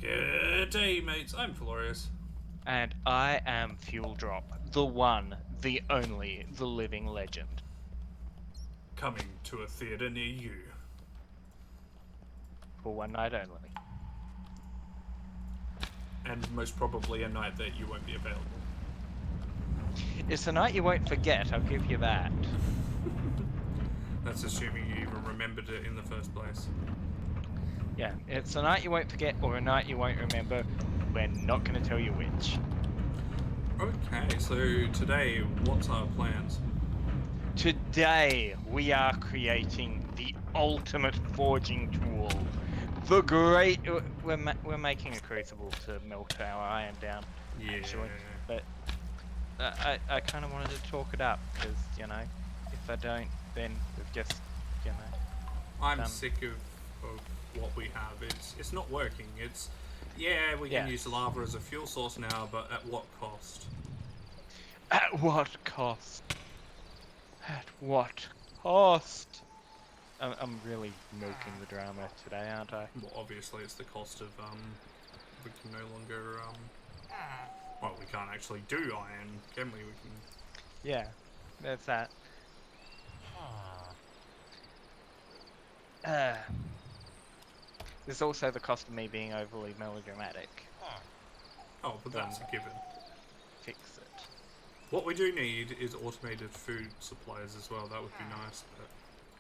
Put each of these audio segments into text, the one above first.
Good day, mates. I'm Felorius. And I am Fuel Drop, the one, the only, the living legend. Coming to a theatre near you. For one night only. And most probably a night that you won't be available. It's a night you won't forget, I'll give you that. That's assuming you even remembered it in the first place. Yeah, it's a night you won't forget or a night you won't remember. We're not going to tell you which. Okay, so today, what's our plans? Today, we are creating the ultimate forging tool. The great... We're making a crucible to melt our iron down, Yeah. actually. But I kind of wanted to talk it up, because, you know, if I don't, then we've just, you know... I'm done. sick of what we have. It's not working. Yeah, we can use lava as a fuel source now, but at what cost? At what cost? At what cost? I'm really milking the drama today, aren't I? Well, obviously it's the cost of, we can no longer, well, we can't actually do iron, can we? We can... Yeah, that's that. There's also the cost of me being overly melodramatic. Oh, but that's a given. Fix it. What we do need is automated food supplies as well. That would be nice, but...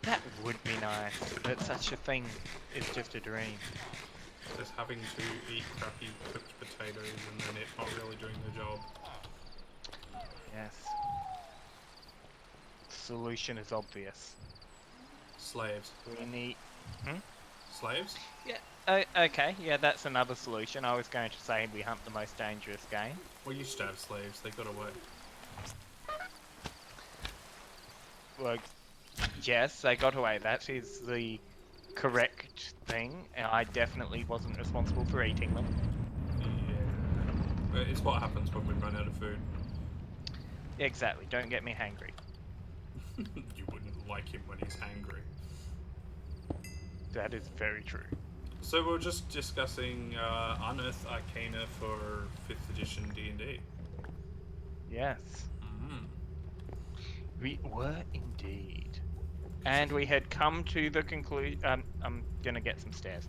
That would be nice, but such a thing is just a dream. Just having to eat crappy cooked potatoes and then it not really doing the job. Yes. The solution is obvious. Slaves. We need... Slaves? Yeah. Okay, yeah, that's another solution. I was going to say we hunt the most dangerous game. We used to have slaves. They got away. Well, yes, they got away. That is the correct thing. I definitely wasn't responsible for eating them. Yeah. It's what happens when we run out of food. Exactly. Don't get me hangry. You wouldn't like him when he's angry. That is very true. So we're just discussing Unearth Arcana for 5th edition D&D. Yes. Mm-hmm. We were indeed. And we had come to the conclusion... I'm gonna get some stairs.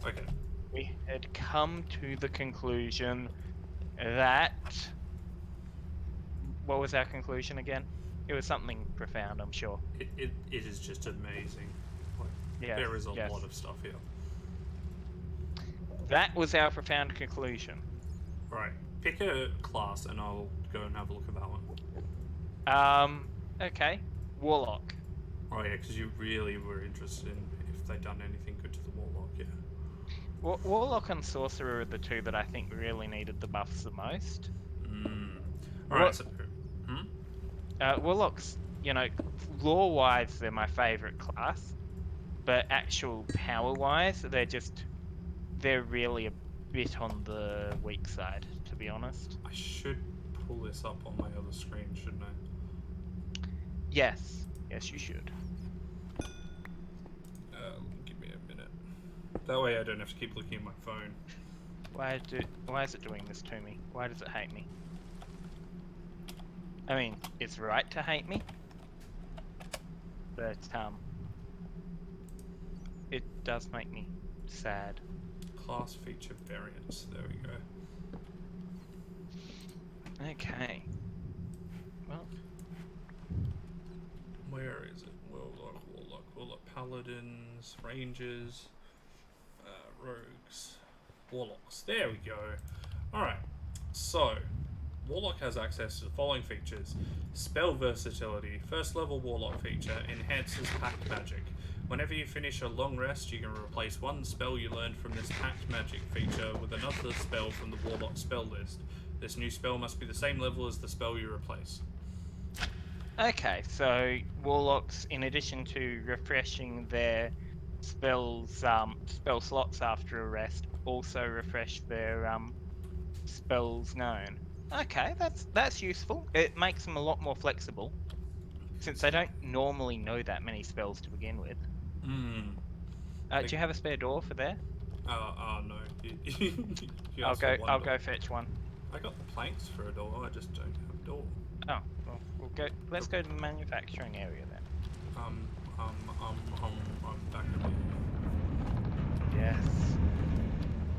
Okay. We had come to the conclusion that... What was our conclusion again? It was something profound, I'm sure. It is just amazing. Yes, there is a lot of stuff here. That was our profound conclusion. Right. Pick a class and I'll go and have a look at that one. Okay. Warlock. Oh yeah, because you really were interested in if they'd done anything good to the Warlock, yeah. Warlock and Sorcerer are the two that I think really needed the buffs the most. Alright, so... Warlocks, you know, lore-wise, they're my favourite class. But actual power-wise, they're really a bit on the weak side, to be honest. I should pull this up on my other screen, shouldn't I? Yes. Yes, you should. Give me a minute. That way I don't have to keep looking at my phone. Why is it doing this to me? Why does it hate me? I mean, it's right to hate me. But, it does make me sad. Class feature variants. There we go. Okay. Well, where is it? Warlock, paladins, rangers, rogues, warlocks. There we go. Alright, so Warlock has access to the following features. Spell versatility. First level Warlock feature enhances pact magic. Whenever you finish a long rest, you can replace one spell you learned from this pact magic feature with another spell from the Warlock spell list. This new spell must be the same level as the spell you replace. okay, so Warlocks, in addition to refreshing their spell slots after a rest, also refresh their spells known. Okay, that's useful. It makes them a lot more flexible, since they don't normally know that many spells to begin with. Do you have a spare door for there? No. You asked for one I'll door. go fetch one. I got the planks for a door. I just don't have a door. Oh, well, we'll go. Let's go to the manufacturing area then. Um, um, back up here. Yes,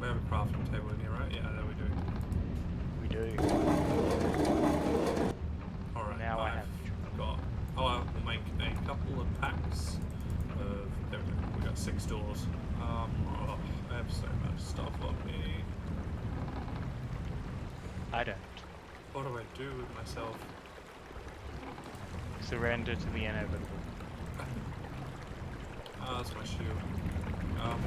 We have a crafting table in here, right? Yeah, there we do. we do. Alright, Now I have. I've got. Oh, I will make a couple of packs of. There we go. We got 6 doors. Oh, I have so much stuff on me. I don't. What do I do with myself? Surrender to the inevitable. That's my shield. I'll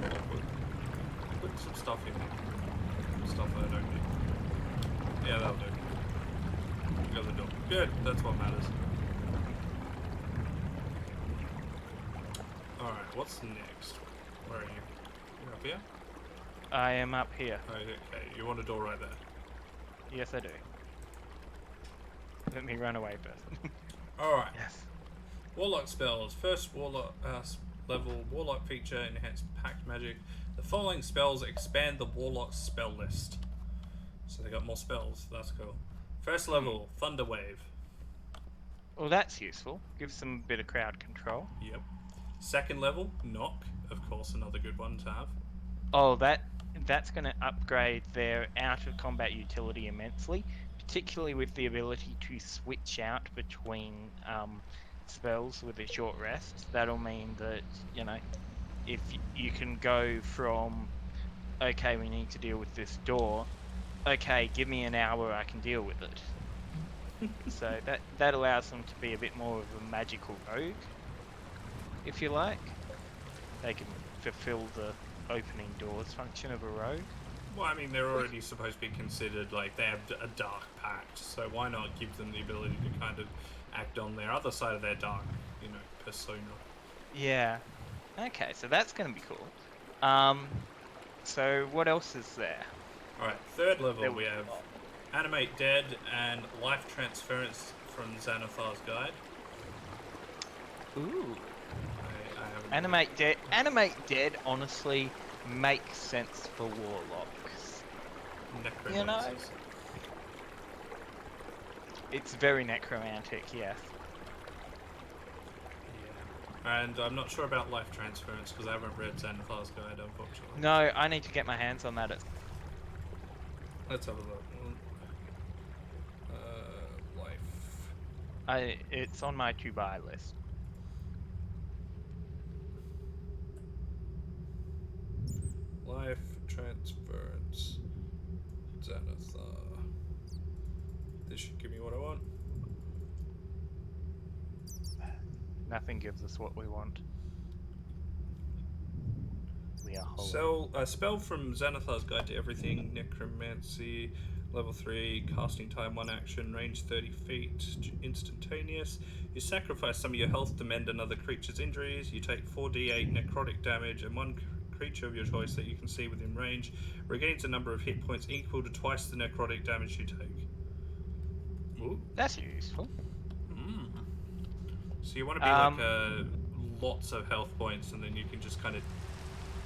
put some stuff in here. Stuff I don't need. Yeah, that'll do. We got the door. Good, that's what matters. Alright, what's next? Where are you? You're up here? I am up here. Oh, okay, you want a door right there. Yes, I do. Let me run away first. Alright. Yes. Warlock spells. First Warlock level Warlock feature enhanced pact magic. The following spells expand the Warlock spell list. So they got more spells. That's cool. First level Thunder Wave. Well, that's useful. Gives them a bit of crowd control. Yep. Second level Knock. Of course, another good one to have. Oh, that's going to upgrade their out of combat utility immensely, particularly with the ability to switch out between spells with a short rest. That'll mean that, you know, if you can go from, okay, we need to deal with this door, okay, give me an hour, I can deal with it. So that allows them to be a bit more of a magical rogue, if you like. They can fulfill the opening doors function of a rogue. Well, I mean, they're already supposed to be considered like they have a dark pact, so why not give them the ability to kind of act on their other side of their dark, persona? Yeah. Okay, so that's going to be cool. So what else is there? Alright, third level There we we have Animate Dead and Life Transference from Xanathar's Guide. Ooh. I haven't... Animate Dead honestly makes sense for warlocks. Necromancies. You know? It's very necromantic, yes. Yeah. And I'm not sure about Life Transference because I haven't read Xanathar's Guide, unfortunately. No, I need to get my hands on that. Let's have a look. Life. It's on my to buy list. Life Transference. Xanathar. This should give me what I want. Nothing gives us what we want. We are hollow. Spell from Xanathar's Guide to Everything. Necromancy. Level 3. Casting time 1 action. Range 30 feet. Instantaneous. You sacrifice some of your health to mend another creature's injuries. You take 4d8 necrotic damage, and one creature of your choice that you can see within range regains a number of hit points equal to twice the necrotic damage you take. Ooh. That's useful. So you want to be like lots of health points, and then you can just kind of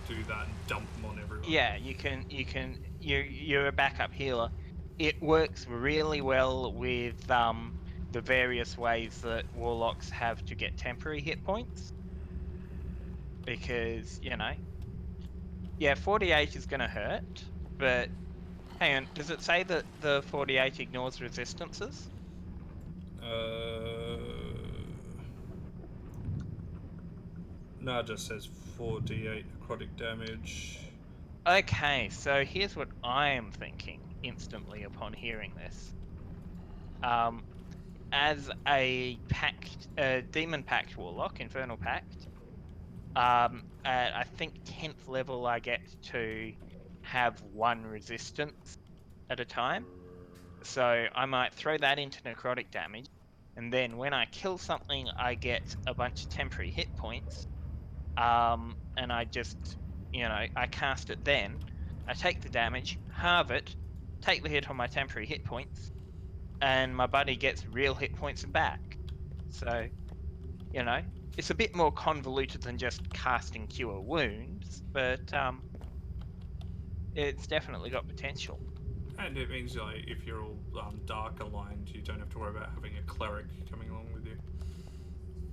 do that and dump them on everyone. Yeah, you're a backup healer. It works really well with the various ways that warlocks have to get temporary hit points. Because, yeah, 48 is going to hurt, but hang on, does it say that the 48 ignores resistances? No, it just says 4d8 necrotic damage. Okay, so here's what I am thinking instantly upon hearing this. As a demon pact warlock, infernal pact, at I think 10th level I get to have 1 resistance at a time. So I might throw that into necrotic damage, and then when I kill something I get a bunch of temporary hit points, and I just, I cast it then, I take the damage, halve it, take the hit on my temporary hit points, and my buddy gets real hit points back. So, it's a bit more convoluted than just casting Cure Wounds, but It's definitely got potential. And it means like if you're all dark aligned, you don't have to worry about having a cleric coming along with you.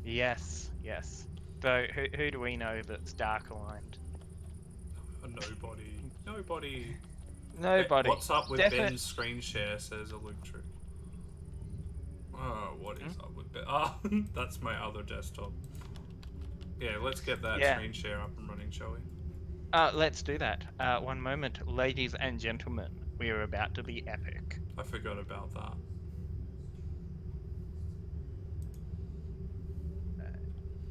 Yes, yes. So who do we know that's dark aligned? Nobody. Nobody. Nobody. What's up with Definite. Ben's screen share, says a Luke trick. Oh, what is Hmm? up with Ben? Ah, that's my other desktop. Yeah, let's get that Yeah. screen share up and running, shall we? Let's do that. One moment, ladies and gentlemen. We are about to be epic. I forgot about that.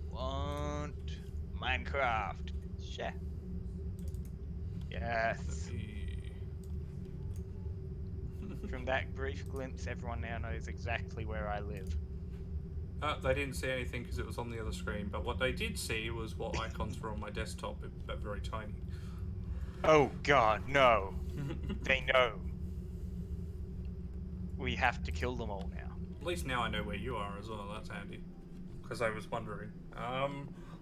Want Minecraft? Share. Let Yes. me... From that brief glimpse, everyone now knows exactly where I live. They didn't see anything because it was on the other screen, but what they did see was what icons were on my desktop, but very tiny. Oh God, no! They know. We have to kill them all now. At least now I know where you are as well, that's handy. Because I was wondering.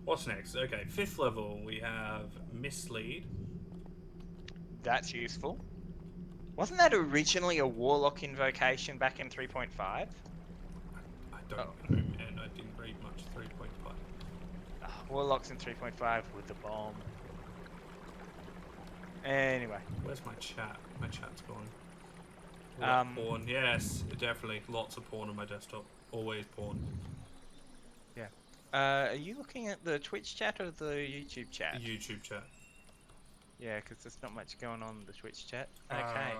What's next? Okay, 5th level, we have Mislead. That's useful. Wasn't that originally a warlock invocation back in 3.5? I don't know, man. I didn't read much 3.5. Warlocks in 3.5 with the bomb. Anyway. Where's my chat? My chat's gone. Porn. Yes, definitely. Lots of porn on my desktop. Always porn. Yeah. Are you looking at the Twitch chat or the YouTube chat? YouTube chat. Yeah, because there's not much going on in the Twitch chat. Okay.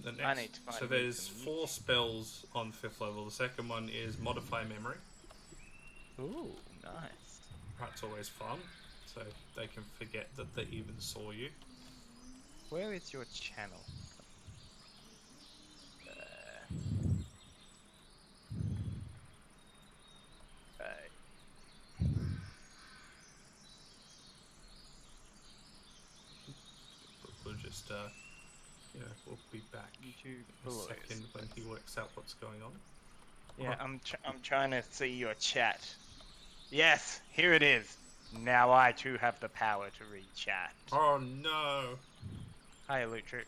The next, I need to find so me there's some 4 spells on 5th level. The second one is Modify Memory. Ooh, nice. That's always fun. So they can forget that they even saw you. Where is your channel? We'll just, we'll be back YouTube in a second when he works out what's going on. Yeah, I'm trying to see your chat. Yes, here it is. Now I too have the power to read chat. Oh no! Hi, Electric.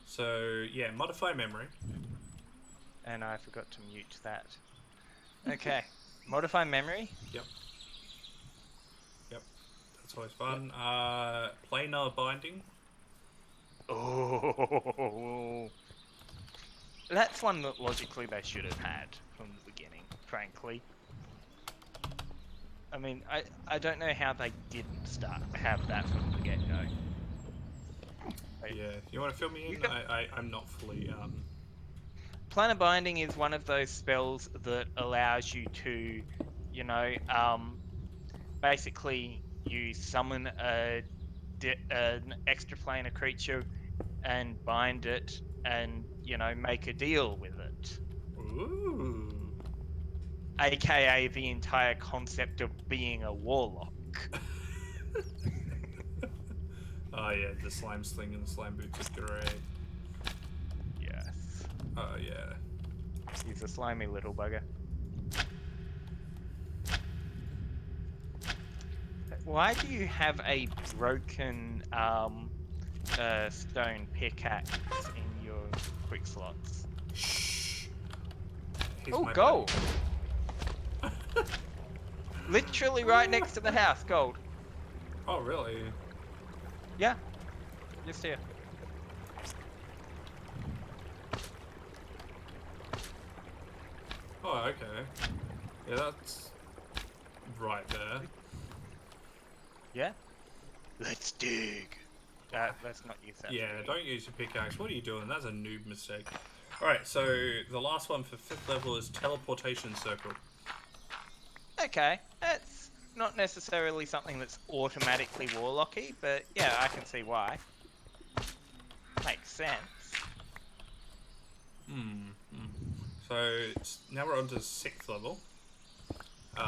So, yeah, Modify Memory. And I forgot to mute that. Okay. Modify memory? Yep. That's always fun. Planar Binding. Oh. That's one that logically they should have had from the beginning, frankly. I mean, I don't know how they didn't have that from the get-go. Yeah, you want to fill me in? I'm not fully, Planar Binding is one of those spells that allows you to, you know, basically you summon an extra planar creature and bind it and, you know, make a deal with it. Ooh. AKA the entire concept of being a warlock. Oh yeah, the slime sling and the slime boots is great. Yes. Oh yeah. He's a slimy little bugger. Why do you have a broken stone pickaxe in your quick slots? Shh. Oh, gold! Literally right next to the house, gold. Oh really? Yeah, just here. Oh okay. Yeah, that's right there. Yeah. Let's dig. Let's not use that. Yeah, don't use your pickaxe. What are you doing? That's a noob mistake. Alright, so the last one for 5th level is Teleportation Circle. Okay, that's not necessarily something that's automatically warlocky, but yeah, I can see why. Makes sense. So now we're on to 6th level.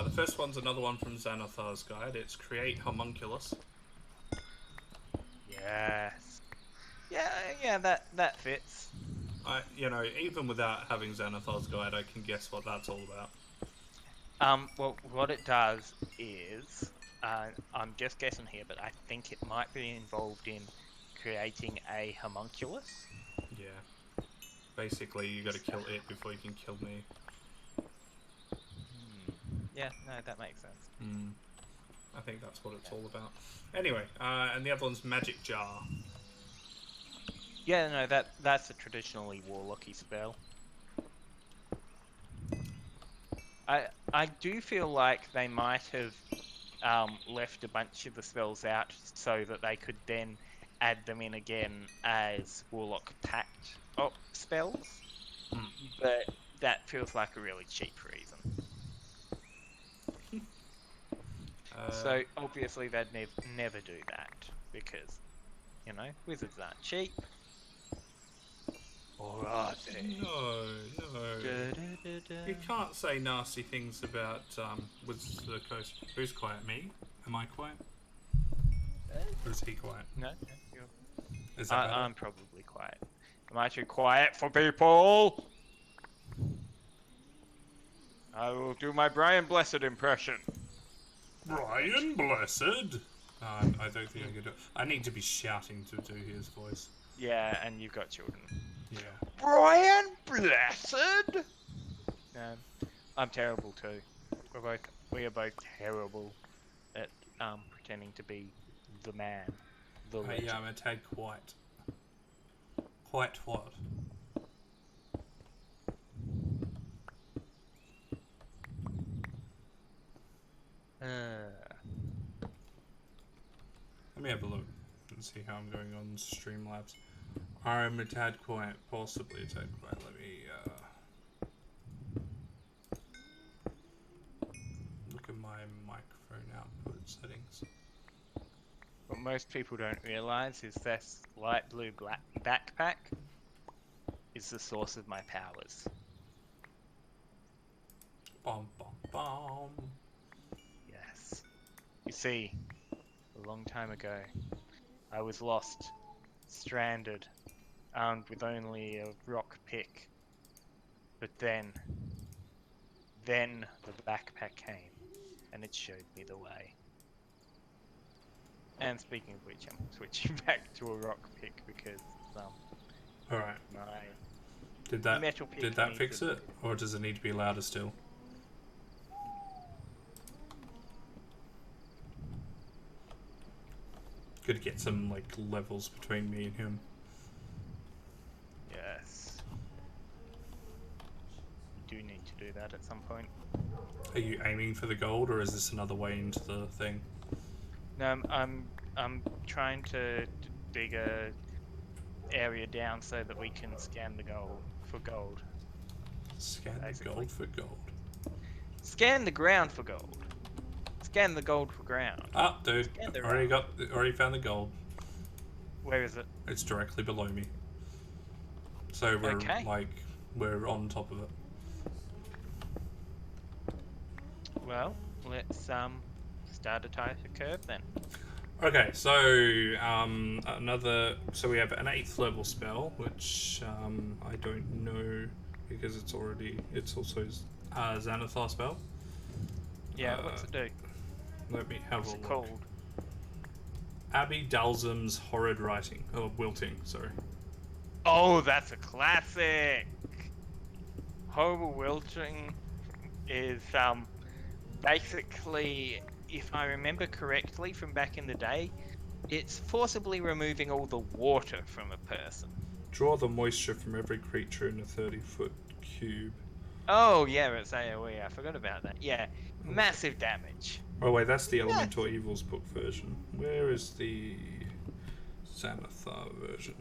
The first one's another one from Xanathar's guide. It's Create Homunculus. Yes. Yeah, that fits. Even without having Xanathar's guide, I can guess what that's all about. Well, what it does is, I'm just guessing here, but I think it might be involved in creating a homunculus. Yeah. Basically, you got to kill it before you can kill me. Yeah, no, that makes sense. I think that's what it's all about. Anyway, and the other one's Magic Jar. Yeah, no, that's a traditionally warlocky spell. I do feel like they might have left a bunch of the spells out so that they could then add them in again as Warlock Pact spells, but that feels like a really cheap reason. So obviously they'd never do that because, you know, wizards aren't cheap. Or are they? No. You can't say nasty things about Wizards of the Coast. Who's quiet? Me? Am I quiet? Or is he quiet? No, Is that better? I'm probably quiet. Am I too quiet for people? I will do my Brian Blessed impression. Brian Blessed? I don't think I could do it. I need to be shouting to do his voice. Yeah, and you've got children. Yeah. Brian Blessed? I'm terrible too. We are both terrible at pretending to be the man. The legend. Yeah, I'm a tad quiet. Quiet what? Let me have a look and see how I'm going on Streamlabs. I'm a tad quiet, possibly a tad quiet. Let me look at my microphone output settings. What most people don't realise is this light blue backpack is the source of my powers. Bum bum bum. Yes. You see, a long time ago, I was lost, stranded, armed with only a rock pick. But then the backpack came, and it showed me the way. And speaking of which, I'm switching back to a rock pick because All right. my Did that metal pick did that needs fix a- it, or does it need to be louder still? Could get some like levels between me and him. Yes. You do need to do that at some point. Are you aiming for the gold, or is this another way into the thing? No, I'm trying to dig a area down so that we can scan the gold for gold. Scan Basically. the gold for gold. Scan the ground for gold. Scan the gold for ground. Ah, dude, Scan the already found the gold. Where is it? It's directly below me. So we're Okay. we're on top of it. Well, let's start a tighter curve then. Okay, so so we have an 8th level spell, which I don't know because it's also a Xanathar spell. Yeah, what's it do? Let me have What's a it look. called? Abby Dalzum's Horrid Writing. Oh, Wilting, sorry. Oh, that's a classic. Horrible wilting is basically, if I remember correctly from back in the day, it's forcibly removing all the water from a person. Draw the moisture from every creature in a 30-foot cube. Oh yeah, it's AoE. I forgot about that. Yeah, massive damage. Oh wait, that's the Elemental Evils book version. Where is the Xanathar version?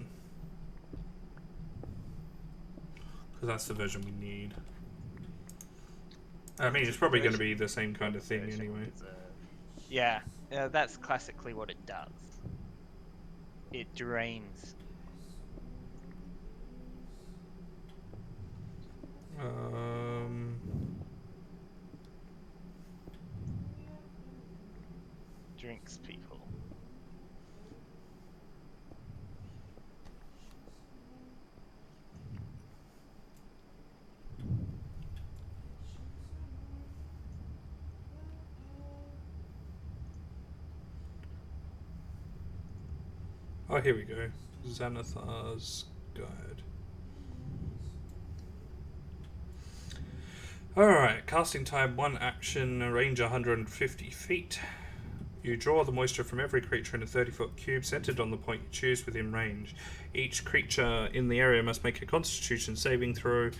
Because that's the version we need. I mean, it's probably going to be the same kind of thing anyway. Yeah, that's classically what it does. It drains. Drinks people. Oh, here we go. Xanathar's Guide. Alright, casting time 1 action, range 150 feet. You draw the moisture from every creature in a 30-foot cube centered on the point you choose within range. Each creature in the area must make a constitution saving throw.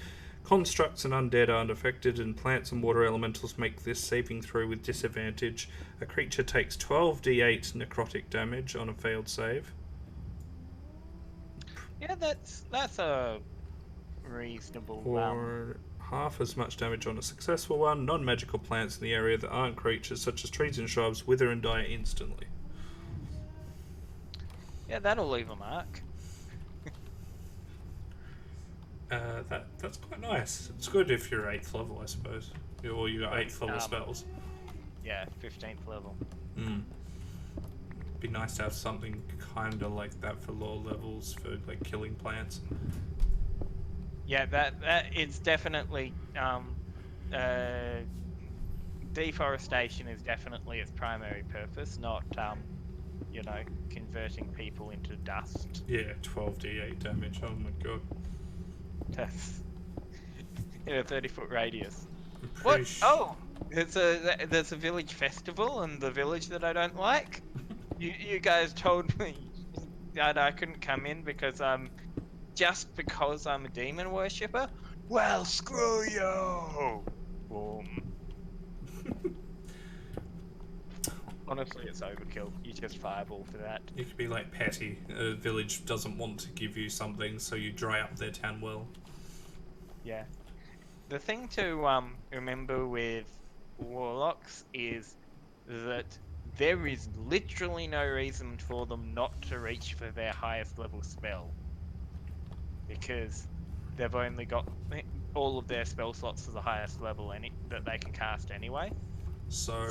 Constructs and undead are unaffected, and plants and water elementals make this saving throw with disadvantage. A creature takes 12d8 necrotic damage on a failed save. Yeah, that's a reasonable. Or half as much damage on a successful one. Non-magical plants in the area that aren't creatures, such as trees and shrubs, wither and die instantly. Yeah, that'll leave a mark. That's quite nice. It's good if you're 8th level, I suppose. Or you got 8th level spells. Yeah, 15th level. Be nice to have something kind of like that for lower levels for like killing plants. Yeah, that it's definitely deforestation is definitely its primary purpose, not converting people into dust. Yeah, 12d8 damage. Oh my god. That's in a 30-foot radius. I'm What? pretty Oh, there's a village festival in the village that I don't like. You guys told me that I couldn't come in because just because I'm a demon worshipper. Well, screw you. Boom. Honestly, it's overkill. You just fireball for that. You could be like petty. A village doesn't want to give you something, so you dry up their town well. Yeah. The thing to remember with warlocks is that there is literally no reason for them not to reach for their highest level spell. Because they've only got all of their spell slots to the highest level that they can cast anyway. So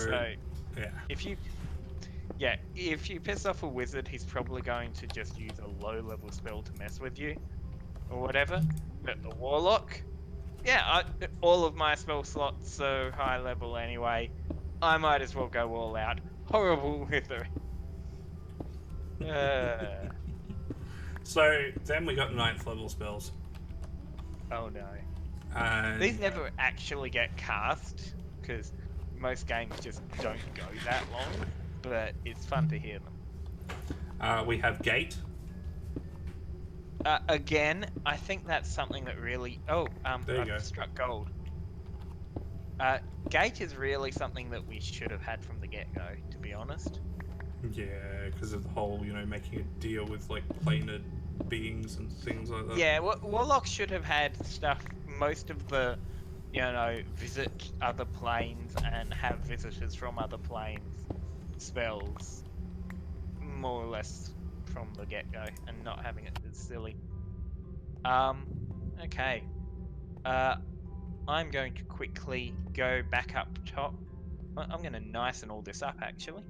yeah. If you piss off a wizard, he's probably going to just use a low level spell to mess with you, or whatever. But the warlock, all of my spell slots are high level anyway. I might as well go all out. Horrible withering. So then we got 9th level spells. Oh no. And These never actually get cast because most games just don't go that long, but it's fun to hear them. we have Gate. Again, I think that's something that really... There you go. I've struck gold. Gate is really something that we should have had from the get-go, to be honest. Yeah, because of the whole, making a deal with like planar beings and things like that. Yeah, Warlocks should have had stuff, most of the, visit other planes and have visitors from other planes spells, more or less from the get-go, and not having it as silly. Okay. I'm going to quickly go back up top. I'm going to nicen all this up, actually.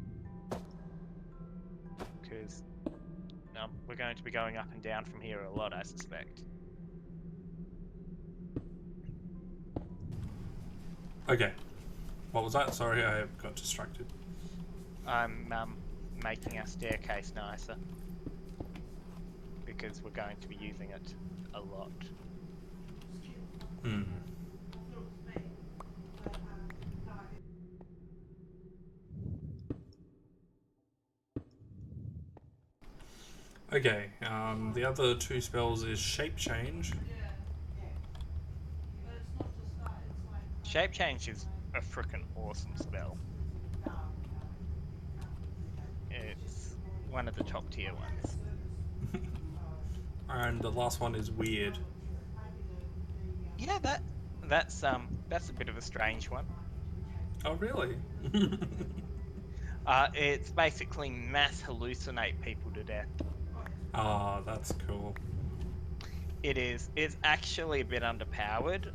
Because we're going to be going up and down from here a lot, I suspect. Okay. What was that? Sorry, I got distracted. I'm making our staircase nicer. Because we're going to be using it a lot. Okay, the other 2 spells is Shape Change. Shape Change is a frickin' awesome spell. It's one of the top tier ones. And the last one is Weird. Yeah, that's a bit of a strange one. Oh, really? It's basically mass hallucinate people to death. Ah, that's cool. It is. It's actually a bit underpowered.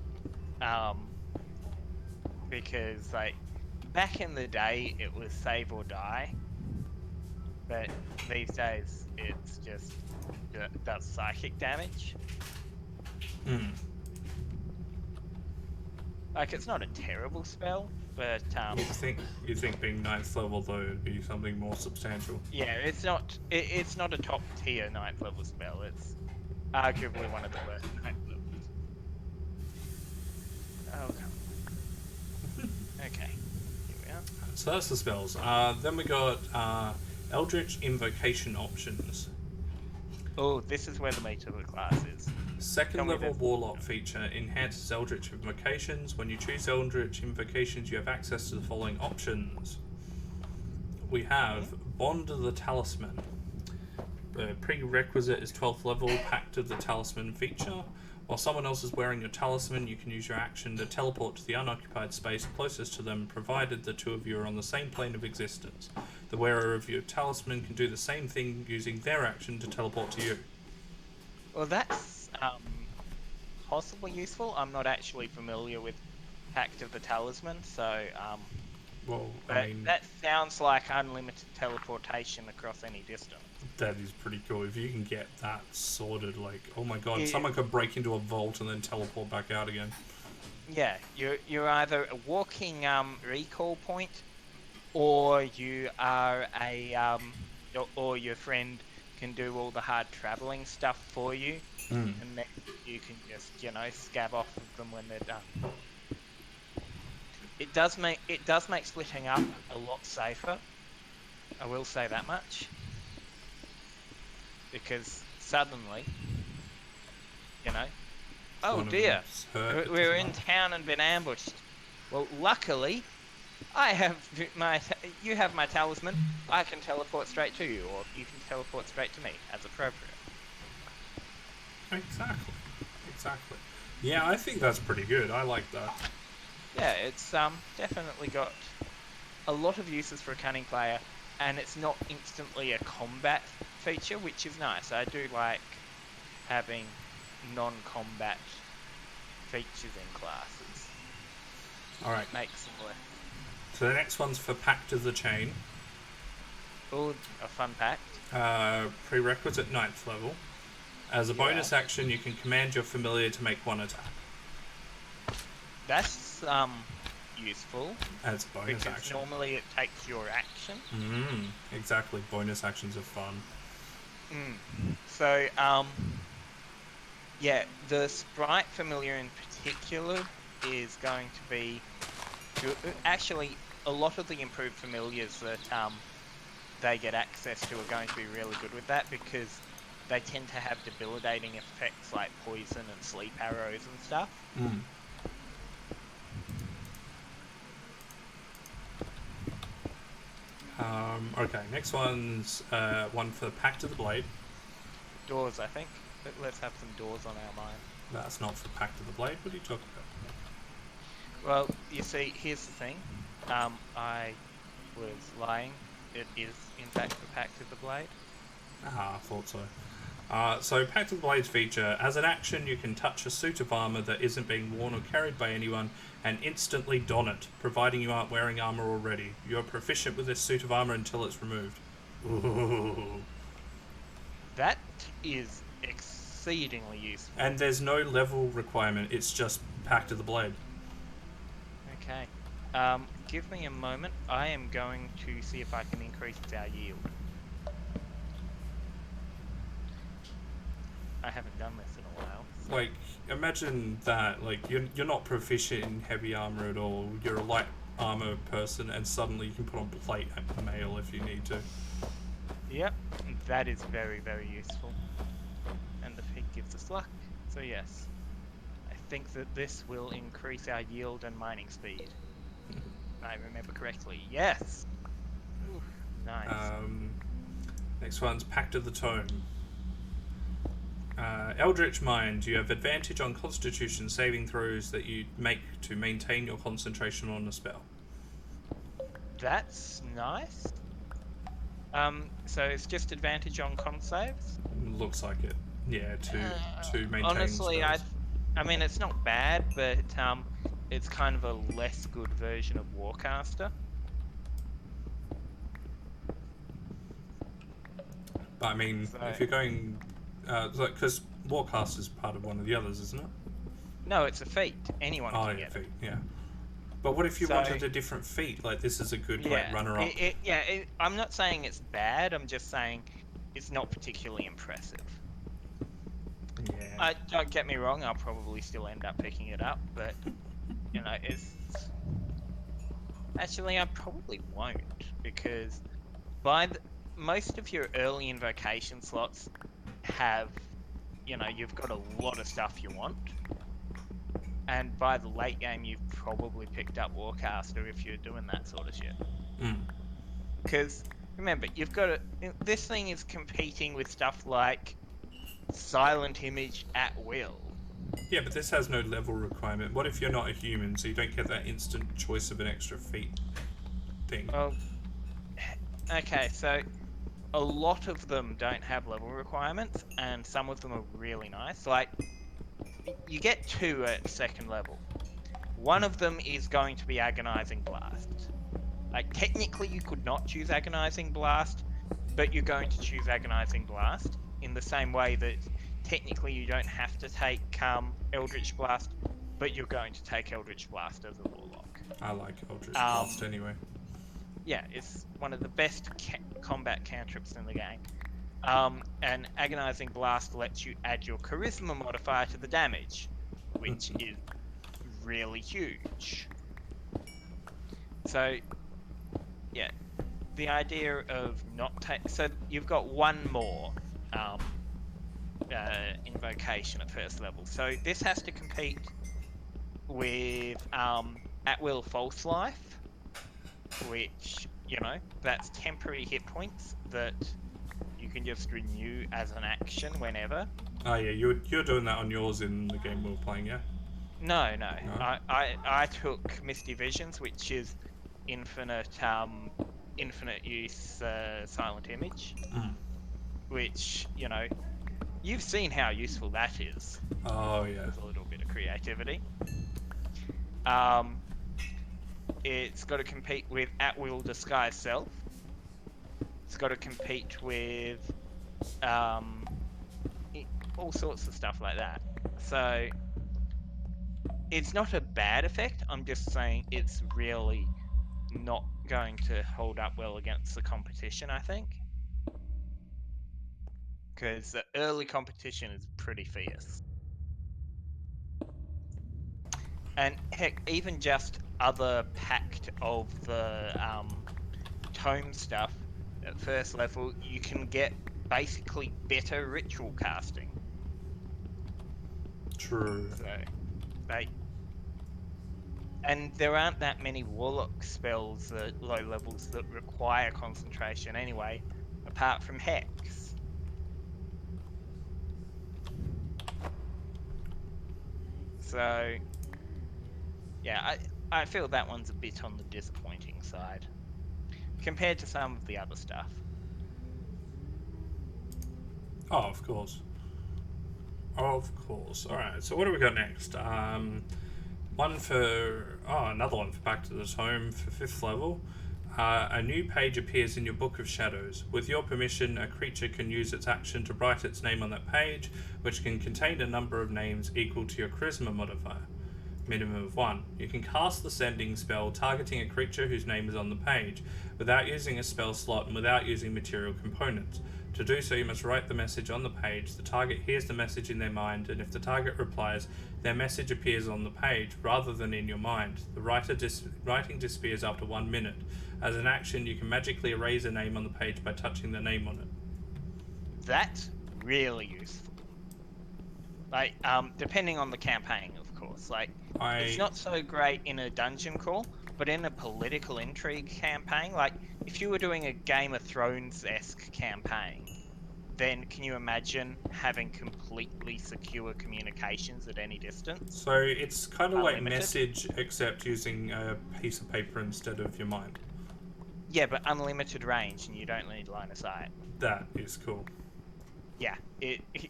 Because like back in the day it was save or die. But these days it's just does psychic damage. Like, it's not a terrible spell, but You think being ninth level though would be something more substantial? yeah, it's not a top tier ninth level spell. It's arguably one of the worst ninth levels. Oh come on. Okay, here we are. So that's the spells. Then we got Eldritch Invocation options. Oh, this is where the meat of the class is. Second level Warlock feature enhances Eldritch Invocations. When you choose Eldritch Invocations, you have access to the following options. We have Bond of the Talisman. The prerequisite is 12th level Pact of the Talisman feature. While someone else is wearing your talisman, you can use your action to teleport to the unoccupied space closest to them, provided the two of you are on the same plane of existence. The wearer of your talisman can do the same thing using their action to teleport to you. Well, that's possibly useful. I'm not actually familiar with Pact of the Talisman, so Well, but that sounds like unlimited teleportation across any distance. that is pretty cool. If you can get that sorted, like, oh my god, Yeah. someone could break into a vault and then teleport back out again. Yeah, you're either a walking recall point, or you are or your friend can do all the hard traveling stuff for you, and then you can just scab off of them when they're done. It does make splitting up a lot safer. I will say that much, because suddenly, oh dear, we're in town and been ambushed. Well, luckily, you have my talisman. I can teleport straight to you, or you can teleport straight to me, as appropriate. Exactly. Yeah, I think that's pretty good. I like that. Yeah, it's definitely got a lot of uses for a cunning player, and it's not instantly a combat feature, which is nice. I do like having non-combat features in classes. Alright, Makes them less. so the next one's for Pact of the Chain. Oh, a fun pact. Prerequisite 9th level. As a bonus action, you can command your familiar to make one attack. That's useful. As a bonus because action. normally it takes your action. Exactly. Bonus actions are fun. So, yeah, the Sprite familiar in particular is going to be actually a lot of the improved familiars that they get access to are going to be really good with that, because they tend to have debilitating effects like poison and sleep arrows and stuff. Okay, next one's one for Pact of the Blade. Doors, I think. Let's have some doors on our mind. That's not for Pact of the Blade. What are you talking about? Well, you see, here's the thing. I was lying. It is, in fact, the Pact of the Blade. I thought so. So Pact of the Blades feature, as an action you can touch a suit of armor that isn't being worn or carried by anyone and instantly don it, providing you aren't wearing armor already. You are proficient with this suit of armor until it's removed. Ooh. That is exceedingly useful. And there's no level requirement, it's just Pact of the Blade. Okay. Give me a moment. I am going to see if I can increase our yield. I haven't done this in a while. So. Like, imagine that, like, you're not proficient in heavy armor at all, you're a light armor person, and suddenly you can put on plate mail if you need to. Yep, that is very, very useful. And the pig gives us luck, so yes. I think that this will increase our yield and mining speed. I remember correctly. Yes! Ooh, nice. Next one's Pact of the Tome. Eldritch Mind. You have advantage on Constitution saving throws that you make to maintain your concentration on a spell. That's nice. So it's just advantage on con saves? Looks like it. Yeah, to maintain honestly, spells. I mean, it's not bad, but it's kind of a less good version of Warcaster. But I mean, So- if you're going... because Warcast is part of one of the others, isn't it? No, it's a feat. Anyone Oh can yeah, get it. feet. Yeah. But what if you So wanted a different feat? Like this is a good like yeah, runner-up. I'm not saying it's bad. I'm just saying it's not particularly impressive. Yeah. Don't get me wrong. I'll probably still end up picking it up, but it's actually I probably won't because by the, most of your early invocation slots have you've got a lot of stuff you want, and by the late game you've probably picked up Warcaster if you're doing that sort of shit. Mm. Because remember, you've got this thing is competing with stuff like Silent Image at will. Yeah, but this has no level requirement. What if you're not a human, so you don't get that instant choice of an extra feat thing? Well, okay, so a lot of them don't have level requirements, and some of them are really nice. Like, you get two at second level. One of them is going to be Agonizing Blast. Like, technically you could not choose Agonizing Blast, but you're going to choose Agonizing Blast in the same way that technically you don't have to take Eldritch Blast, but you're going to take Eldritch Blast as a Warlock. I like Eldritch Blast anyway. Yeah, it's one of the best combat cantrips in the game. And Agonizing Blast lets you add your Charisma modifier to the damage, which is really huge. So, yeah, the idea of not so you've got one more invocation at first level. So this has to compete with At Will False Life, which that's temporary hit points that you can just renew as an action whenever. Oh yeah, you're doing that on yours in the game we were playing, yeah? No. I took Misty Visions, which is infinite use Silent Image, which you've seen how useful that is. Oh yeah. With a little bit of creativity. It's got to compete with At Will Disguise Self. It's got to compete with all sorts of stuff like that. So it's not a bad effect. I'm just saying it's really not going to hold up well against the competition, I think. Because the early competition is pretty fierce. And heck, even just other pact of the tome stuff at first level, you can get basically better ritual casting. True. So, and there aren't that many warlock spells at low levels that require concentration anyway, apart from Hex. So, yeah, I feel that one's a bit on the disappointing side compared to some of the other stuff. Oh, of course. Alright, so what do we got next? Another one for Back to the Tome for 5th level. A new page appears in your Book of Shadows. With your permission, a creature can use its action to write its name on that page, which can contain a number of names equal to your Charisma modifier. Minimum of 1. You can cast the sending spell targeting a creature whose name is on the page, without using a spell slot and without using material components. To do so, you must write the message on the page. The target hears the message in their mind, and if the target replies, their message appears on the page rather than in your mind. The writing disappears after 1 minute. As an action, you can magically erase a name on the page by touching the name on it. That's really useful. Like, depending on the campaign, of course. Like, it's not so great in a dungeon crawl, but in a political intrigue campaign, like, if you were doing a Game of Thrones-esque campaign, then can you imagine having completely secure communications at any distance? So it's kind of like Unlimited? message, except using a piece of paper instead of your mind. Yeah, but unlimited range, and you don't need line of sight. That is cool. Yeah,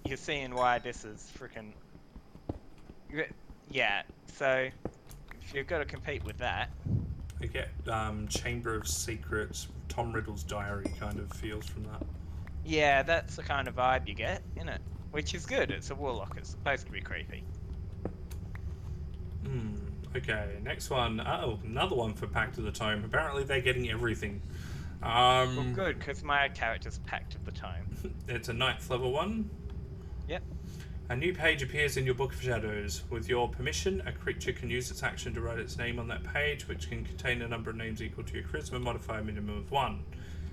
you're seeing why this is freaking... Yeah, so if you've got to compete with that... I get Chamber of Secrets, Tom Riddle's diary kind of feels from that. Yeah, that's the kind of vibe you get, isn't it? Which is good, it's a warlock, it's supposed to be creepy. Okay, next one. Oh, another one for Pact of the Tome. Apparently they're getting everything. Well, good, because my character's Pact of the Tome. It's a 9th level one. Yep. A new page appears in your Book of Shadows. With your permission, a creature can use its action to write its name on that page, which can contain a number of names equal to your charisma modifier minimum of 1.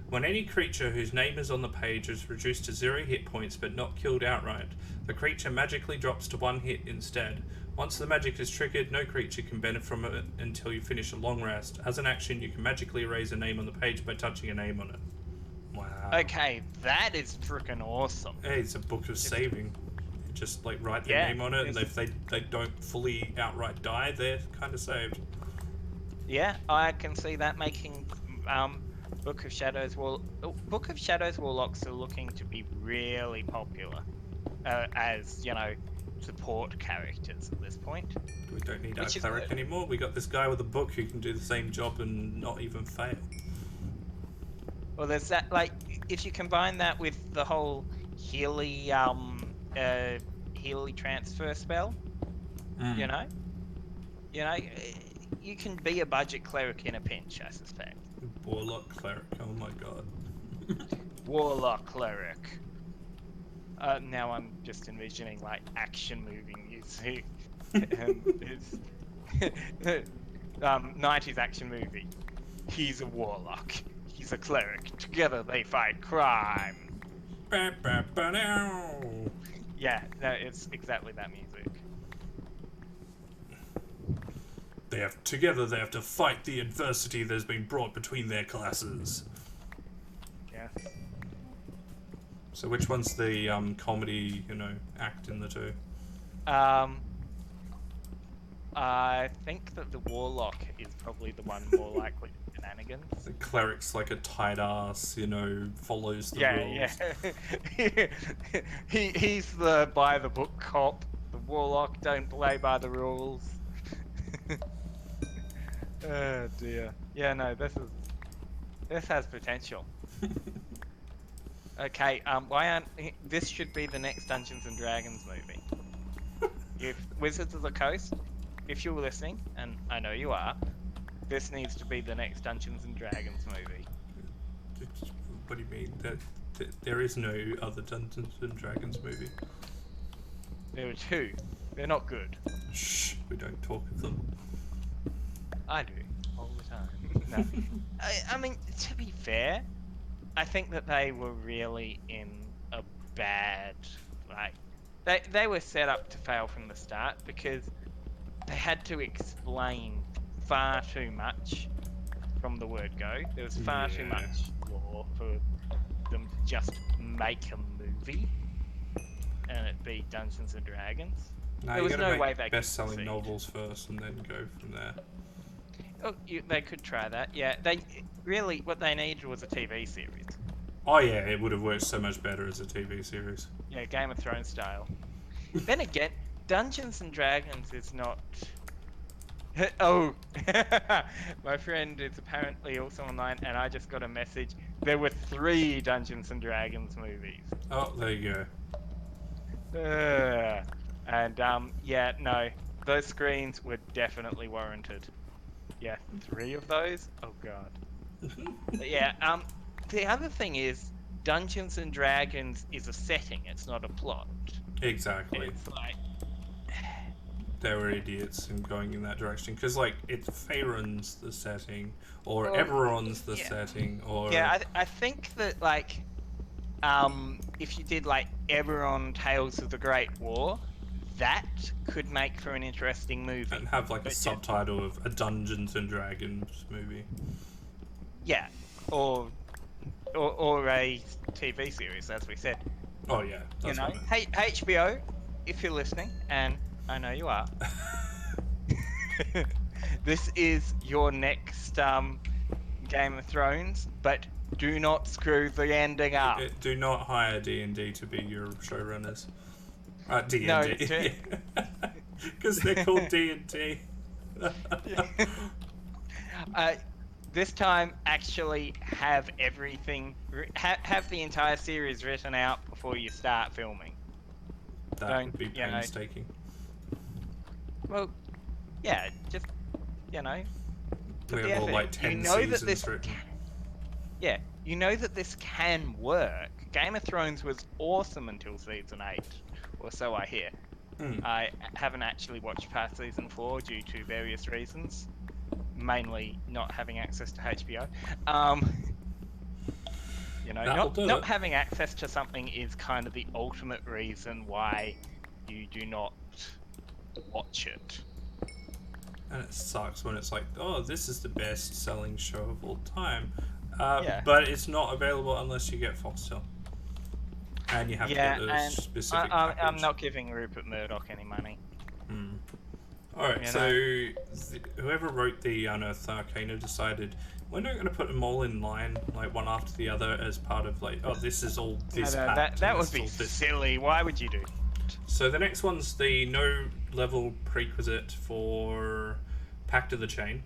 When any creature whose name is on the page is reduced to 0 hit points but not killed outright, the creature magically drops to 1 hit instead. Once the magic is triggered, no creature can benefit from it until you finish a long rest. As an action, you can magically erase a name on the page by touching a name on it. Wow. Okay, that is freaking awesome. Hey, it's a book of saving. You just like write their name on it, and if they don't fully outright die, they're kind of saved. Yeah, I can see that making Book of Shadows Warlocks are looking to be really popular as, you know, support characters at this point. We don't need our cleric anymore. We got this guy with a book who can do the same job and not even fail. Well, there's that, like, if you combine that with the whole Healy transfer spell, you know, you can be a budget cleric in a pinch, I suspect. Warlock cleric, oh my god. Warlock cleric. Now I'm just envisioning like action movie music. It's 90s action movie. He's a warlock. He's a cleric. Together they fight crime. Yeah, no, it's exactly that music. Together they have to fight the adversity that has been brought between their classes. Yeah. So which one's the comedy, act in the two? I think that the warlock is probably the one more likely to shenanigans. The cleric's like a tight ass, follows the rules. Yeah. He's the by the book cop. The warlock don't play by the rules. Oh dear. Yeah, no, this has potential. Okay, this should be the next Dungeons and Dragons movie. If Wizards of the Coast, if you're listening, and I know you are, this needs to be the next Dungeons and Dragons movie. What do you mean? There is no other Dungeons and Dragons movie. There are two. They're not good. Shh, we don't talk of them. I do, all the time. No. I mean, to be fair, I think that they were really in a bad, they were set up to fail from the start because they had to explain far too much from the word go. There was far too much lore for them to just make a movie and it be Dungeons and Dragons. No, there was no way they could best-selling novels first and then go from there. Oh, they could try that. Yeah, what they needed was a TV series. Oh yeah, it would have worked so much better as a TV series. Yeah, Game of Thrones style. Then again, Dungeons and Dragons is not. Oh, my friend is apparently also online, and I just got a message. There were 3 Dungeons and Dragons movies. Oh, there you go. Yeah, no, those screens were definitely warranted. Yeah, 3 of those? Oh god. Yeah, the other thing is, Dungeons and Dragons is a setting, it's not a plot. Exactly. It's like... They were idiots in going in that direction, because, it's Faerun's the setting, or Eberron's the setting, or... Yeah, I think that, if you did, Eberron Tales of the Great War, that could make for an interesting movie. And have a subtitle of a Dungeons and Dragons movie. Yeah, or a TV series, as we said. Oh yeah, that's Hey HBO, if you're listening, and I know you are, this is your next Game of Thrones, but do not screw the ending up. Do not hire D&D to be your showrunners. D&D. No, because they're called D&D. This time, actually have everything, have the entire series written out before you start filming. That would be painstaking. Well, Yeah, just, you know, We put the have all effort in. like 10 You know that seasons this written. Yeah, you know that this can work. Game of Thrones was awesome until season 8, or so I hear. Hmm. I haven't actually watched past season 4 due to various reasons, mainly not having access to HBO. Um, That'll do not it. having access to something is kind of the ultimate reason why you do not watch it. And it sucks when it's like, oh, this is the best selling show of all time. Yeah. But it's not available unless you get Foxtel. And you have to get Yeah, the and specific I'm package. not giving Rupert Murdoch any money. Hmm. Alright, You so know? whoever wrote the Unearthed Arcana decided we're not going to put them all in line, like one after the other, as part of like, oh, this is all this No, packed that and would this is be all this. silly. Why would you do? So the next one's the no level prerequisite for Pact of the Chain.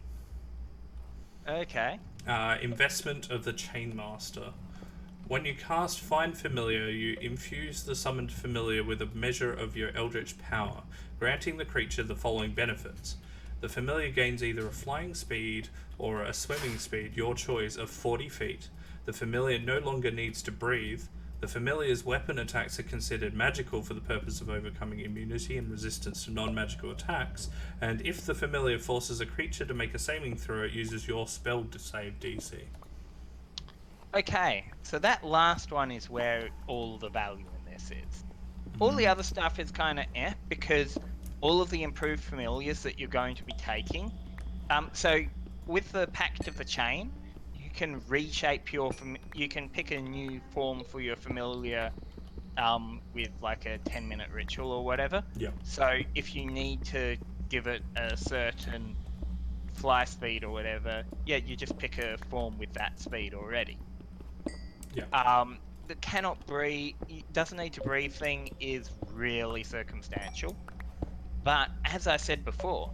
Okay. Investment of the Chainmaster. When you cast Find Familiar, you infuse the summoned familiar with a measure of your eldritch power, granting the creature the following benefits. The familiar gains either a flying speed or a swimming speed, your choice, of 40 feet. The familiar no longer needs to breathe. The familiar's weapon attacks are considered magical for the purpose of overcoming immunity and resistance to non-magical attacks, and if the familiar forces a creature to make a saving throw, it uses your spell to save DC. Okay, so that last one is where all the value in this is. All the other stuff is kind of because all of the improved familiars that you're going to be taking. So with the Pact of the Chain, you can reshape you can pick a new form for your familiar with like a 10-minute ritual or whatever. Yep. So if you need to give it a certain fly speed or whatever, yeah, you just pick a form with that speed already. Yeah. The cannot breathe, doesn't need to breathe thing is really circumstantial. But as I said before,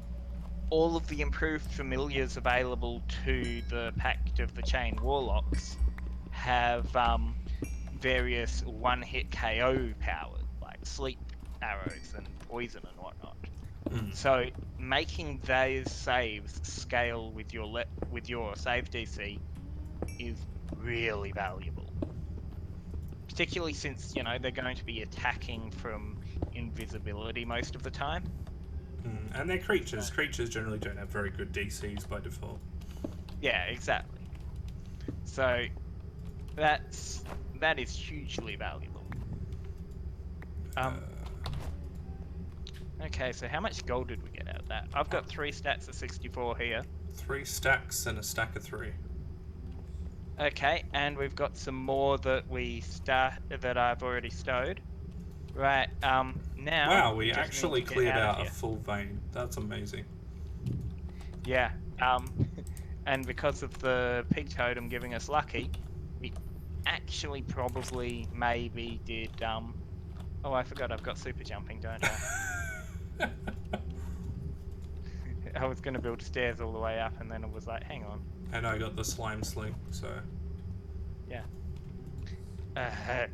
all of the improved familiars available to the Pact of the Chain Warlocks have various one-hit KO powers, like sleep arrows and poison and whatnot. So making those saves scale with your save DC is really valuable. Particularly since, they're going to be attacking from invisibility most of the time. And they're creatures. Creatures generally don't have very good DCs by default. Yeah, exactly. So that is hugely valuable. Okay, so how much gold did we get out of that? I've got 3 stats of 64 here. 3 stacks and a stack of 3. Okay, and we've got some more that that I've already stowed. Right, now Wow, we just need actually to get cleared out of out a here. full vein. That's amazing. Yeah, and because of the pig totem giving us lucky, we actually probably maybe did oh, I forgot I've got super jumping, don't I? I was going to build stairs all the way up, and then it was like, hang on. And I got the slime sling, so... Yeah. Okay.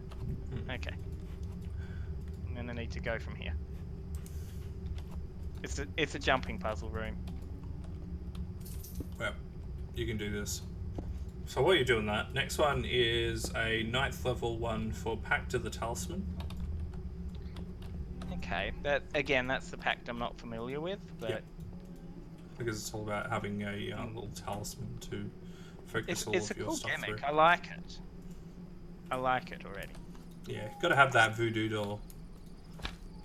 I'm going to need to go from here. It's a jumping puzzle room. Well, you can do this. So while you're doing that, next one is a 9th level one for Pact of the Talisman. Okay, that's the pact I'm not familiar with, but... Yeah. Because it's all about having a little talisman to focus all it's of a your cool stuff gimmick. through. I like it. I like it already. Yeah, gotta have that voodoo doll.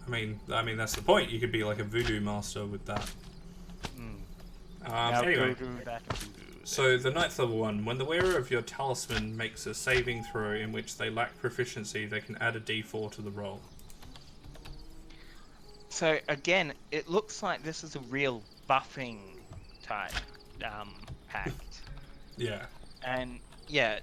I mean that's the point. You could be like a voodoo master with that. Anyway, so the 9th level one, when the wearer of your talisman makes a saving throw in which they lack proficiency, they can add a d4 to the roll. So again, it looks like this is a real buffing type pact. Yeah. And yeah,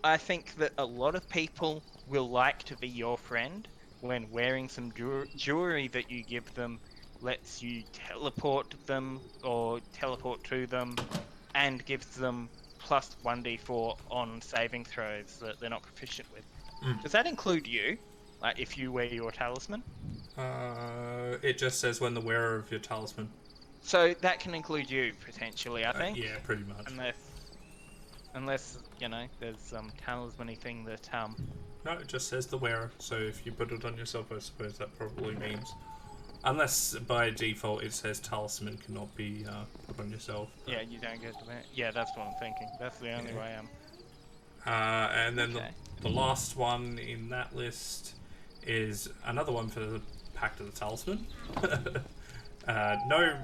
I think that a lot of people will like to be your friend when wearing some jewelry that you give them lets you teleport them or teleport to them and gives them plus 1d4 on saving throws that they're not proficient with. Does that include you? Like if you wear your talisman? It just says when the wearer of your talisman. So that can include you potentially, I think. Yeah, pretty much. Unless you know, there's some talisman-y thing that No, it just says the wearer. So if you put it on yourself, I suppose that probably means, unless by default it says talisman cannot be put on yourself. But, yeah, you don't get to that. Yeah, that's what I'm thinking. That's the only way I'm. And then Okay. the last one in that list is another one for the Pact of the Talisman. No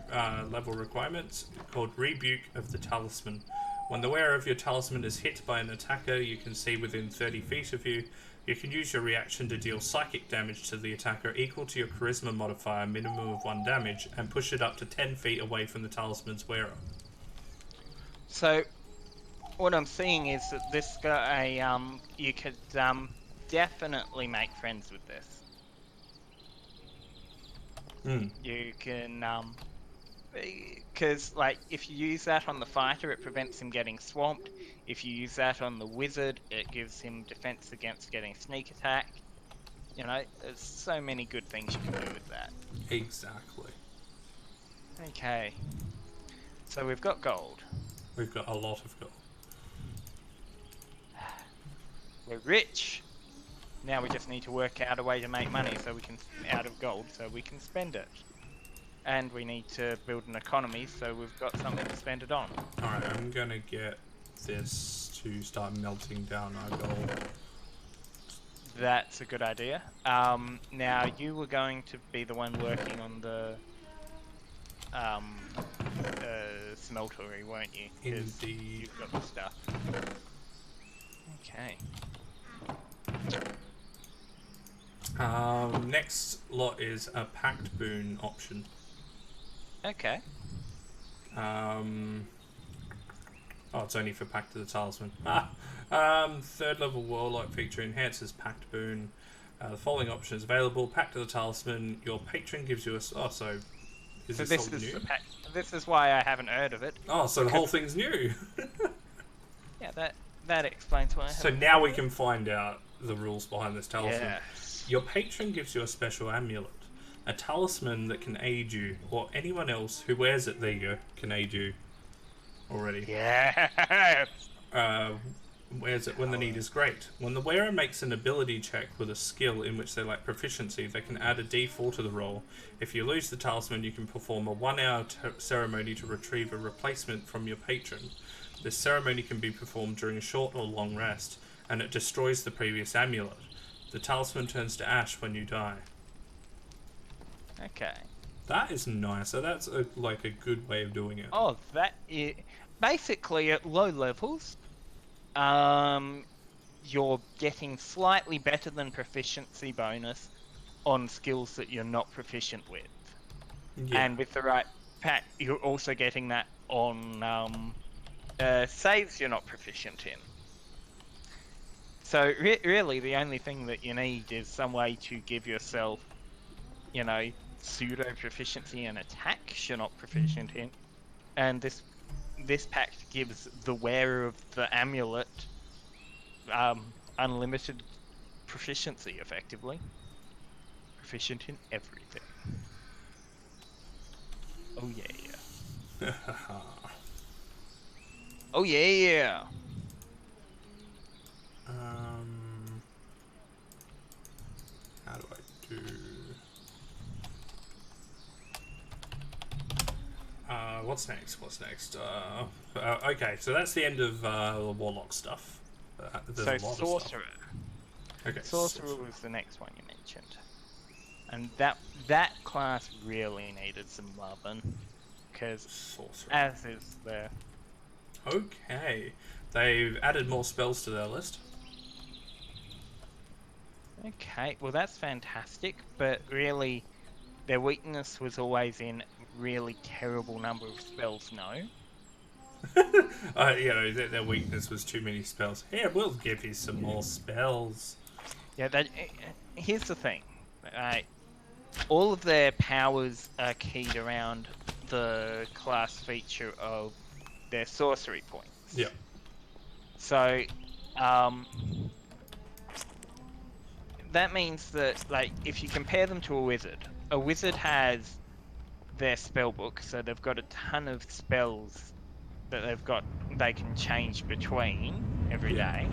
level requirements, called Rebuke of the Talisman. When the wearer of your talisman is hit by an attacker you can see within 30 feet of you, you can use your reaction to deal psychic damage to the attacker equal to your charisma modifier, minimum of 1 damage, and push it up to 10 feet away from the talisman's wearer. So what I'm seeing is that this guy, you could definitely make friends with this. You can because like if you use that on the fighter, it prevents him getting swamped. If you use that on the wizard, it gives him defense against getting sneak attack. You know, there's so many good things you can do with that. Exactly. Okay, so we've got gold. We've got a lot of gold. We're rich. Now we just need to work out a way to make money so we can out of gold so we can spend it. And we need to build an economy so we've got something to spend it on. Alright, I'm gonna get this to start melting down our gold. That's a good idea. Now you were going to be the one working on the smeltery, weren't you? 'Cause Indeed. you've got the stuff. Okay. Next lot is a pact boon option. Okay. Oh, it's only for Pact of the Talisman. Third level Warlock feature enhances Pact boon. The following option is available. Pact of the Talisman. Your patron gives you a. Oh, so is So this this all is new? this is why I haven't heard of it. Oh, so the whole thing's new. Yeah, that explains why. I So haven't now heard we of can find out the rules behind this it. talisman. Yes. Your patron gives you a special amulet. A talisman that can aid you, or anyone else who wears it, there you go, can aid you already. Yes. Wears it when the need is great. When the wearer makes an ability check with a skill in which they lack proficiency, they can add a d4 to the roll. If you lose the talisman, you can perform a 1-hour ceremony to retrieve a replacement from your patron. This ceremony can be performed during a short or long rest, and it destroys the previous amulet. The talisman turns to ash when you die. Okay. That is nice. So that's like a good way of doing it. Oh, that is basically at low levels. You're getting slightly better than proficiency bonus on skills that you're not proficient with, Yeah. and with the right pack, you're also getting that on saves you're not proficient in. So really, the only thing that you need is some way to give yourself, you know, pseudo proficiency in attacks you're not proficient in, and this pact gives the wearer of the amulet unlimited proficiency, effectively. Proficient in everything. Oh yeah. Oh yeah. How do I do? What's next? Okay, so that's the end of the warlock stuff. There's So a lot sorcerer. of stuff. Okay, Sorcerer was the next one you mentioned, and that class really needed some loving, because Sorcerer. as is the Okay, they've added more spells to their list. okay. Well, that's fantastic, but really, their weakness was always in really terrible number of spells. No. You know, their weakness was too many spells. Here, we'll give you some more spells. Yeah. Here's the thing. All of their powers are keyed around the class feature of their sorcery points. Yeah. So, that means that, like, if you compare them to a wizard has their spell book, so they've got a ton of spells that they can change between every day.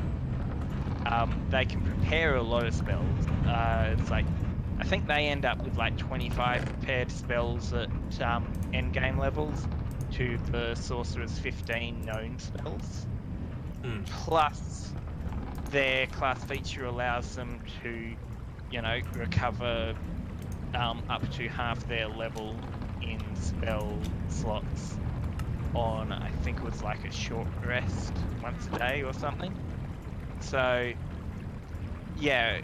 They can prepare a lot of spells. It's like, I think they end up with like 25 prepared spells at end game levels to the sorcerer's 15 known spells. Plus, their class feature allows them to, recover up to half their level in spell slots on, I think it was like a short rest once a day or something. So, yeah,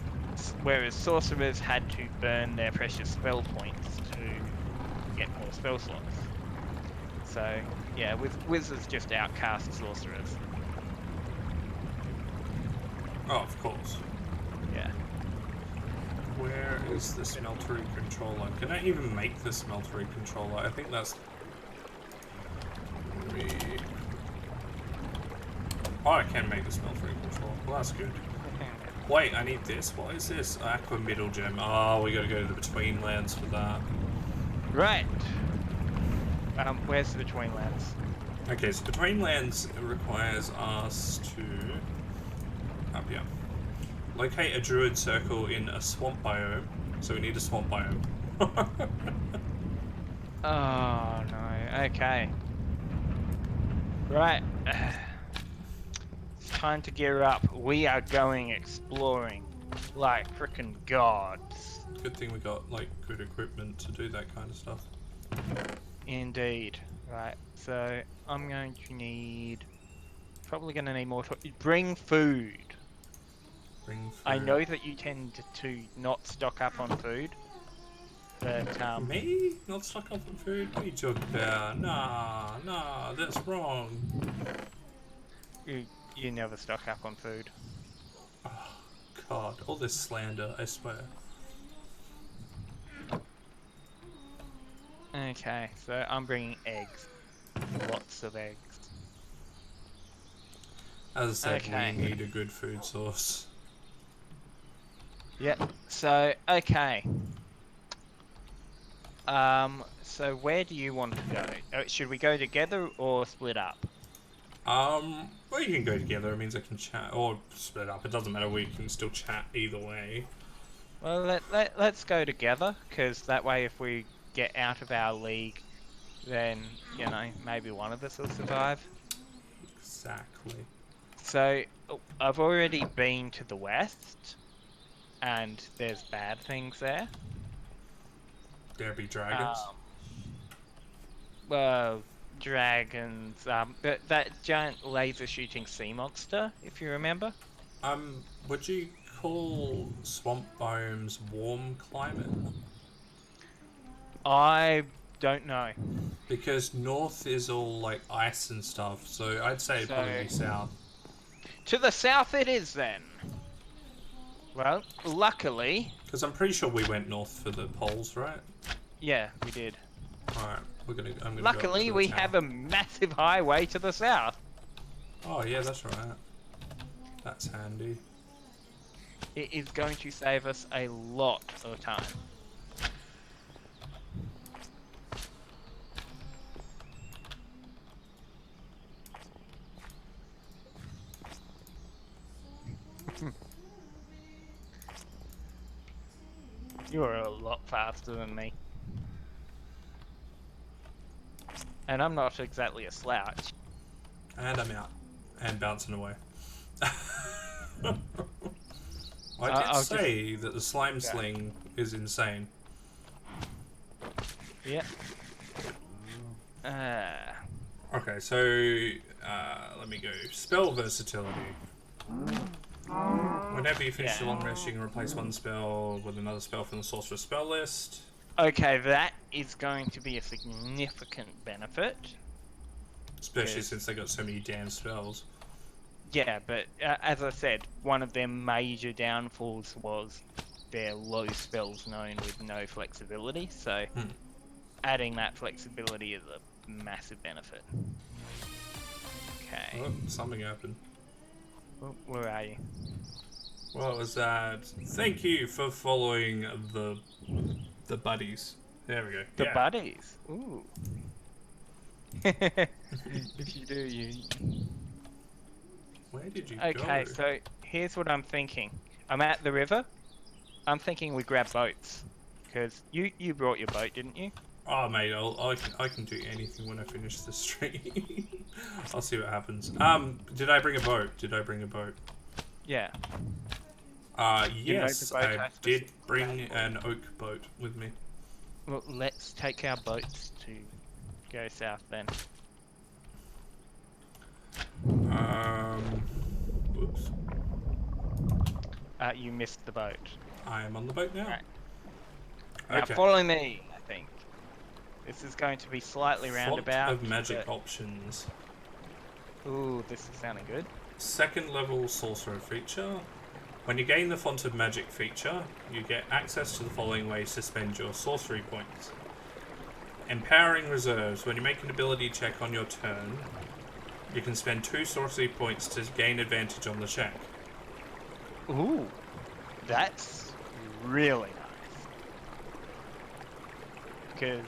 whereas sorcerers had to burn their precious spell points to get more spell slots. So, yeah, with wizards just outcast sorcerers. Oh, of course. Yeah. Where is the smeltery controller? Can I even make the smeltery controller? I think that's... Oh, I can make the smeltery controller. Well, that's good. Wait, I need this. What is this? Aqua Middle Gem. Oh, we gotta go to the Between Lands for that. Right. Where's the Between Lands? Okay, so Between Lands requires us to... Up here. Locate a druid circle in a swamp biome. So we need a swamp biome. Oh, no. Okay. Right. It's time to gear up. We are going exploring like frickin' gods. Good thing we got, like, good equipment to do that kind of stuff. Indeed. Right. So I'm going to need... Probably going to need more... Bring food. Bring food. I know that you tend to not stock up on food. But, Me? Not stock up on food? What are you talking about? Nah, that's wrong. You never stock up on food. Oh, God, all this slander, I swear. Okay, so I'm bringing eggs. Lots of eggs. As I said, Okay. we need a good food source. Yep, so, okay. So where do you want to go? Should we go together or split up? Well, you can go together. It means I can chat, or split up. It doesn't matter. We can still chat either way. Well, let's go together, because that way if we get out of our league, then, maybe one of us will survive. Exactly. So, I've already been to the west, and there's bad things there. There be dragons. Well, dragons, that giant laser shooting sea monster, if you remember. Would you call swamp biomes warm climate? I don't know. Because north is all like ice and stuff, so I'd say it'd probably be south. To the south it is then. Well, luckily... Because I'm pretty sure we went north for the poles, right? Yeah, we did. Alright, I'm gonna Luckily, go we town. have a massive highway to the south. Oh yeah, that's right. That's handy. It is going to save us a lot of time. You're a lot faster than me. And I'm not exactly a slouch. And I'm out. And bouncing away. I I'll did say that the slime sling is insane. Yeah. Okay, so let me go. Spell versatility. Whenever you finish a long rest, you can replace one spell with another spell from the sorcerer's spell list. Okay, that is going to be a significant benefit. Especially since they got so many damn spells. Yeah, but as I said, one of their major downfalls was their low spells known with no flexibility, so adding that flexibility is a massive benefit. Okay. Oh, something happened. Where are you? What was that? Thank you for following the buddies. There we go. The Yeah. buddies. Ooh. If you do, you. Where did you Okay, go? so here's what I'm thinking. I'm at the river. I'm thinking we grab boats. Because you brought your boat, didn't you? Oh, mate, I can do anything when I finish the stream. I'll see what happens. Did I bring a boat? Did I bring a boat? Yeah. You know the Yes, boat I I did specifically bring made for? an oak boat with me. Well, let's take our boats to go south then. Whoops. You missed the boat. I am on the boat now. Right. Now Okay. follow me, I think. This is going to be slightly Font roundabout. of magic but- options. Ooh, this is sounding good. Second level sorcerer feature. When you gain the Font of Magic feature, you get access to the following ways to spend your sorcery points. Empowering reserves. When you make an ability check on your turn, you can spend 2 sorcery points to gain advantage on the check. Ooh, that's really nice. Because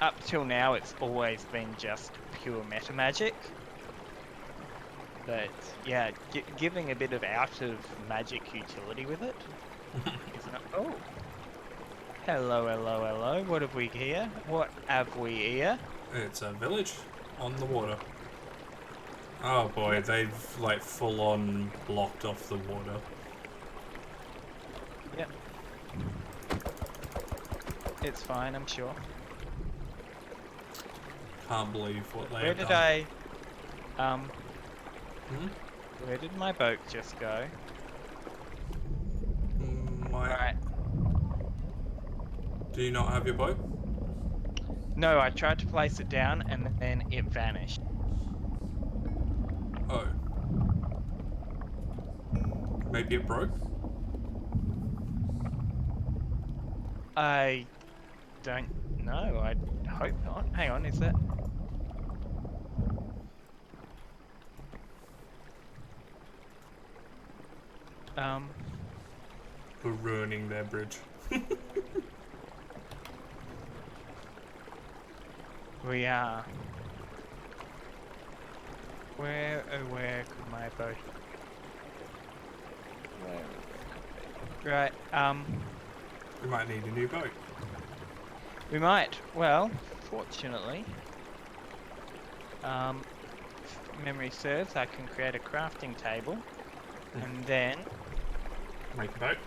up till now, it's always been just pure meta magic. But yeah, giving a bit of out of magic utility with it is not. Oh, hello, hello, hello. What have we here? What have we here? It's a village on the water. Oh boy, they've like full on blocked off the water. Yep. It's fine, I'm sure. Can't believe what they Where have did done. I? Hmm? Where did my boat just go? Why? Alright. Do you not have your boat? No, I tried to place it down and then it vanished. Oh. Maybe it broke? I don't know. I hope not. Hang on, is that? We're ruining their bridge. We are. Where, oh where could my boat? Right, We might need a new boat. we might. Well, fortunately, if memory serves, I can create a crafting table, and then, Make a boat.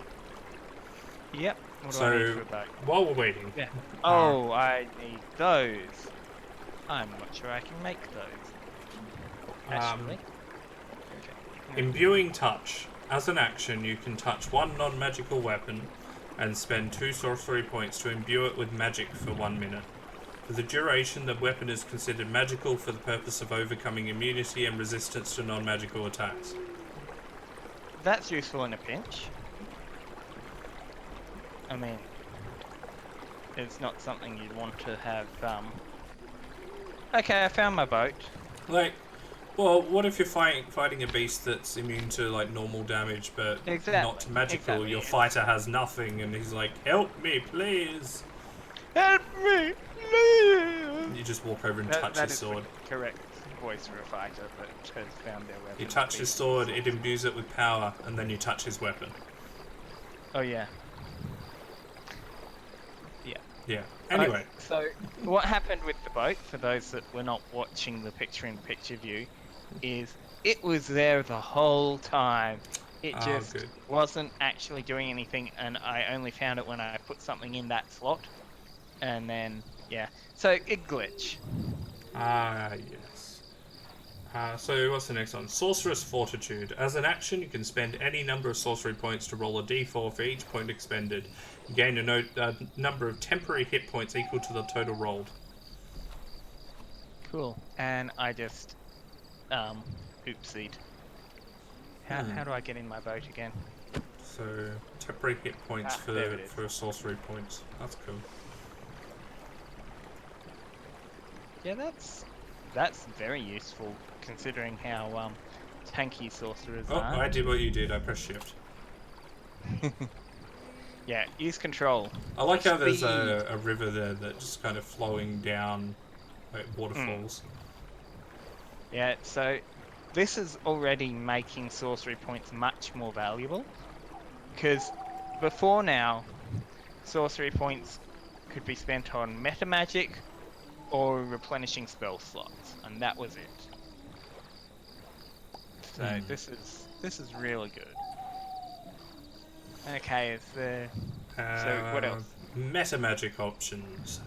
yep, what do I need for a boat? While we're waiting, Yeah. Oh, I need those. I'm not sure I can make those. Actually. Okay. imbuing touch. As an action, you can touch one non-magical weapon and spend 2 sorcery points to imbue it with magic for 1 minute. For the duration, the weapon is considered magical for the purpose of overcoming immunity and resistance to non-magical attacks. That's useful in a pinch. I mean, it's not something you'd want to have, Okay, I found my boat. Like, well, what if you're fighting a beast that's immune to like normal damage but not to magical? Exactly. Your fighter has nothing, and he's like, "Help me, please!" Help me, please! You just walk over and touch That his is sword. the correct voice for a fighter that has found their weapon. You touch his sword, it imbues it with power, and then you touch his weapon. Oh yeah. Yeah. Anyway, So, what happened with the boat, for those that were not watching the picture-in-picture view, is it was there the whole time. It Oh, just good. wasn't actually doing anything, and I only found it when I put something in that slot. And then, yeah. So, it glitch. yes. So what's the next one? Sorcerer's Fortitude. As an action, you can spend any number of sorcery points to roll a d4 for each point expended. You gain a number of temporary hit points equal to the total rolled. Cool. And I just, oopsied. How do I get in my boat again? So temporary hit points there it is. for sorcery points. That's cool. Yeah, that's very useful, considering how, tanky sorcerers Oh, are. I did what you did. I pressed shift. Yeah, use control. I like how there's Speed. a river there that's just kind of flowing down like Mm. waterfalls. Yeah, so this is already making sorcery points much more valuable. Because before now, sorcery points could be spent on meta magic or replenishing spell slots, and that was it. So Hmm. this is really good. Okay, so what Uh, else? Meta magic options.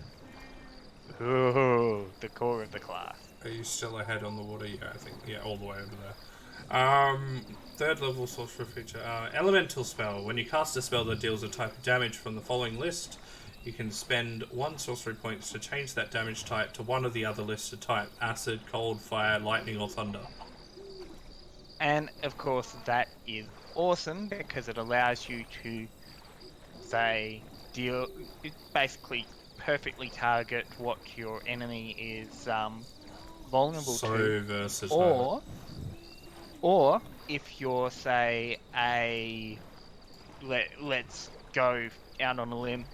Ooh, the core of the class. Are you still ahead on the water? Yeah, I think. Yeah, all the way over there. Third level sorcerer feature. Elemental spell. When you cast a spell that deals a type of damage from the following list, you can spend 1 sorcery points to change that damage type to one of the other listed type: acid, cold, fire, lightning, or thunder. And of course, that is awesome because it allows you to say deal it basically perfectly target what your enemy is vulnerable to, So versatile. or or if you're say let's go out on a limb,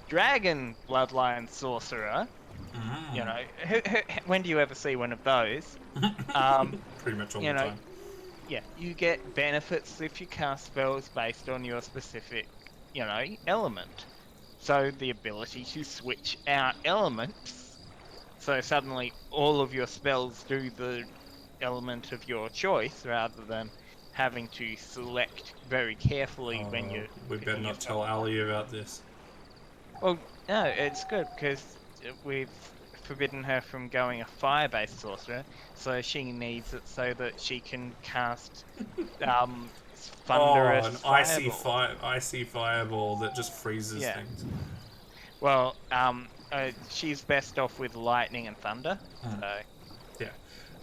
dragon bloodline sorcerer. You Mm. know, when do you ever see one of those? Um, Pretty much all you the know, time. yeah, you get benefits if you cast spells based on your specific, element. So the ability to switch out elements. So suddenly all of your spells do the element of your choice rather than having to select very carefully when you're We better picking your not tell spell. Ali about this. Well, no, it's good because we've forbidden her from going a fire-based sorcerer, so she needs it so that she can cast Oh, an thunderous fireball. icy fireball that just freezes Yeah. things. Well, she's best off with lightning and thunder. Hmm. So Yeah.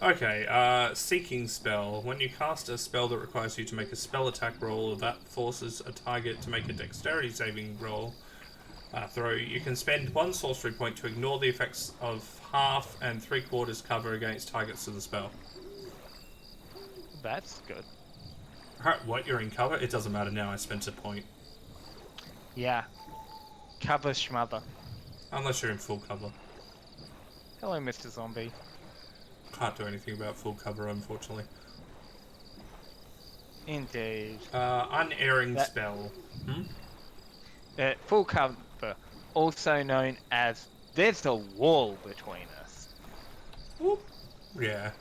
Okay, Seeking Spell. When you cast a spell that requires you to make a spell attack roll that forces a target to make a dexterity saving roll throw, you can spend 1 sorcery point to ignore the effects of half and 3/4 cover against targets of the spell. that's good. What, you're in cover? It doesn't matter now, I spent a point. Yeah. Cover schmother. Unless you're in full cover. Hello, Mr. Zombie. Can't do anything about full cover, unfortunately. Indeed. Unerring That Spell. Hmm? full cover, also known as there's a wall between us. Whoop. Yeah.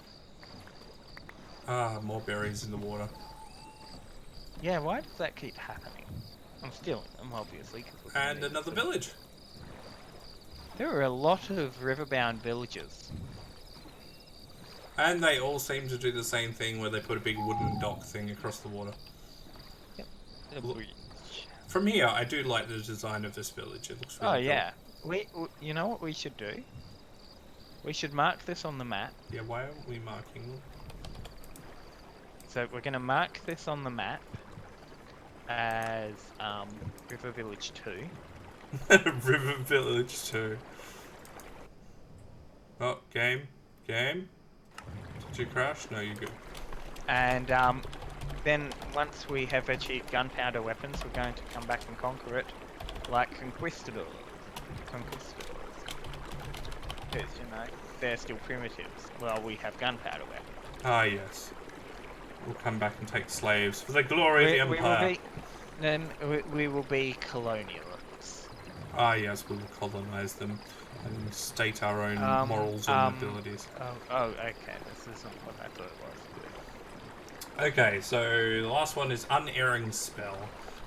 More berries in the water. Yeah, why does that keep happening? I'm stealing them, obviously, because we're gonna And need another them. village. There are a lot of riverbound villages. And they all seem to do the same thing where they put a big wooden dock thing across the water. Yep. A Look, bridge. from here, I do like the design of this village. It looks Oh really cool. yeah. You know what we should do? We should mark this on the map. Yeah, why aren't we marking So we're gonna mark this on the map as River Village 2. River Village too? Oh, game. Game? Did you crash? No, you're good. And then once we have achieved gunpowder weapons, we're going to come back and conquer it like conquistadors. Conquistadors. Because, they're still primitives. Well, we have gunpowder weapons. Ah, yes. We'll come back and take slaves for the glory of the We will Empire. be... Then we will be colonialists. Ah, yes, we will colonize them and state our own morals and abilities. Okay. This isn't what I thought it was. Okay, so the last one is Unerring Spell.